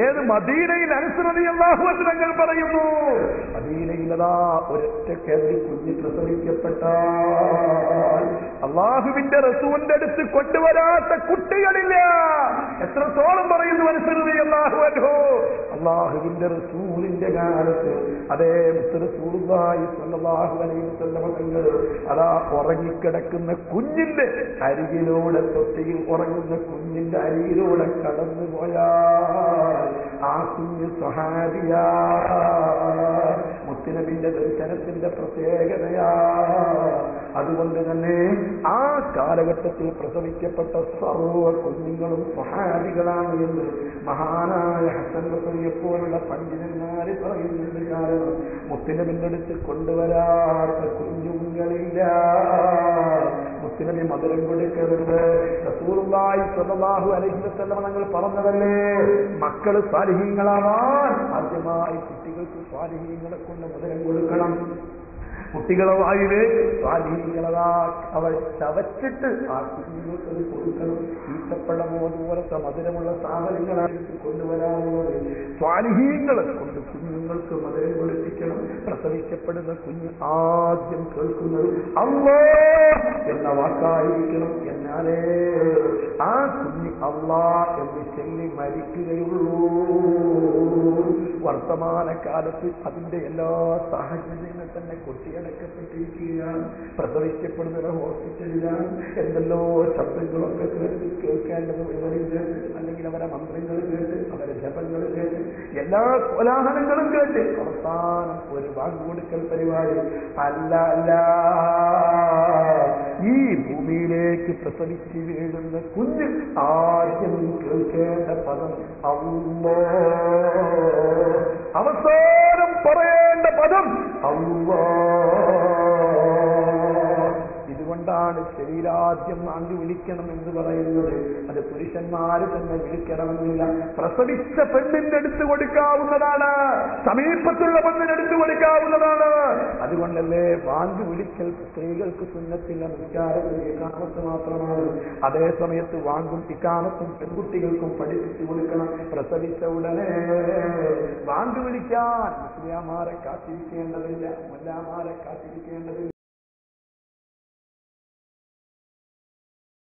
Speaker 2: ഏത് മദീനയിൽ അനസ് റളിയല്ലാഹു അൻഹു തങ്ങൾ പറയുന്നു, മദീനയിലതാ ഒരൊറ്റ കേന്ദ്ര കുഞ്ഞ് പ്രസവിക്കപ്പെട്ടാൽ അല്ലാഹുവിന്റെ റസൂലിന്റെ അടുത്ത് കൊണ്ടുവരാത്ത കുട്ടികളില്ല. എത്രത്തോളം പറയുന്നു അനസ് റളിയല്ലാഹു അൻഹു. അല്ലാഹുവിന്റെ റസൂലിന്റെ കാലത്ത് അതേ റസൂലുള്ളാഹി സ്വല്ലല്ലാഹു അലൈഹി വസല്ലം തങ്ങൾ അതാ ഉറങ്ങിക്കിടക്കുന്ന കുഞ്ഞിന്റെ അരികിലൂടെ, തൊട്ടിയിൽ ഉറങ്ങുന്ന കുഞ്ഞിന്റെ അരികിലൂടെ കടന്നുപോയാൽ ആ കുഞ്ഞ് സ്വഹാബിയാ. മുത്തുനബിന്റെ ദർശനത്തിന്റെ പ്രത്യേകതയാ. അതുകൊണ്ട് തന്നെ ആ കാലഘട്ടത്തിൽ പ്രസവിക്കപ്പെട്ട സർവ്വ കുഞ്ഞുങ്ങളും സ്വഹാബികളാണ് എന്ന് മഹാനായ ഹസൻ ബസറിയെ പോലുള്ള പണ്ഡിതന്മാര് പറയുന്നുണ്ട്. കാരണം മുത്തുനബിന്റെ അടുത്ത് കൊണ്ടുവരാത്ത കുഞ്ഞുങ്ങളില്ല. മുത്തുനബി മധുരം കൊടുക്കരുത്. റസൂലുള്ളാഹി സ്വല്ലല്ലാഹു അലൈഹി വസല്ലം തങ്ങൾ പറഞ്ഞതല്ലേ, മക്കള് സാലിഹീങ്ങളാവാൻ ആദ്യമായി കുട്ടികൾക്ക് സാലിഹീങ്ങളെ കൊണ്ട് മധുരം കൊടുക്കണം. കുട്ടികളെ വായില് സ്വാധീനങ്ങളതാ അവൾ ചവച്ചിട്ട് ആ കുഞ്ഞുങ്ങൾക്ക് അത് കൊടുക്കണം. ഈത്തപ്പഴമോ അതുപോലത്തെ മധുരമുള്ള സാധനങ്ങളായിട്ട് കൊണ്ടുവരാറുള്ളത്. സ്വാലിഹീങ്ങളെ കൊണ്ട് കുഞ്ഞുങ്ങൾക്ക് മധുരം കൊടുപ്പിക്കണം. പ്രസവിക്കപ്പെടുന്ന കുഞ്ഞ് ആദ്യം കേൾക്കുന്നത് അല്ലാഹ് എന്ന വാക്കായിരിക്കണം. എന്നാലേ ആ കുഞ്ഞ് അല്ലാഹ് എന്ന് ചൊല്ലി മരിക്കുകയുള്ളൂ. വർത്തമാനകാലത്ത് അതിന്റെ എല്ലാ സാഹചര്യങ്ങളും തന്നെ കൊട്ടിയടക്കപ്പെട്ടിരിക്കുകയാണ്. പ്രസവിക്കപ്പെടുന്ന ഹോസ്പിറ്റലിലാണ്. എന്തെല്ലോ ശബ്ദങ്ങളൊക്കെ കേൾക്കേണ്ടത് ഇവരിൽ കേട്ട്, അല്ലെങ്കിൽ അവരെ മന്ത്രങ്ങൾ കേട്ട്, അവരെ ജപങ്ങൾ കേട്ട്, എല്ലാ കോലാഹലങ്ങളും കേട്ട് അവസാനം ഒരു വാക്കുകൊടുക്കൽ പരിപാടി. അല്ല അല്ല, ഈ ഭൂമിയിലേക്ക് പ്രസവിച്ച് വീഴുന്ന കുഞ്ഞ് ആദ്യം കേൾക്കേണ്ട പദം അല്ലാഹ്. അവസാനം പറയേണ്ട പദം അല്ലാഹ്. ഇതുകൊണ്ടാണ് ശരീരാദ്യം നാണ്ടി വിളിക്കണം എന്ന് പറയുന്നത്. അത് പുരുഷന്മാര് തന്നെ വിളിക്കണമെന്നില്ല. പ്രസവിച്ച പെണ്ണിന്റെ അടുത്ത് കൊടുക്കാവുന്നതാണ്, സമീപത്തുള്ള പെണ്ണിനെടുത്ത് കൊടുക്കാവുന്നതാണ്. അതുകൊണ്ടല്ലേ വാങ്ങി വിളിക്കൽ സ്ത്രീകൾക്ക് സുന്നത്തില്ല, നിസ്കാരത്തിൽ ഇഖാമത്ത് മാത്രമാണ്. അതേ സമയത്ത് വാങ്ങും ഇഖാമത്തും പെൺകുട്ടികൾക്കും പഠിപ്പിച്ചു കൊടുക്കണം. പ്രസവിച്ച ഉടനെ വാങ്ങി വിളിക്കാൻ മുസ്ലിയാമാരെ കാത്തിരിക്കേണ്ടതില്ല, മുല്ലാമാരെ കാത്തിരിക്കേണ്ടതില്ല.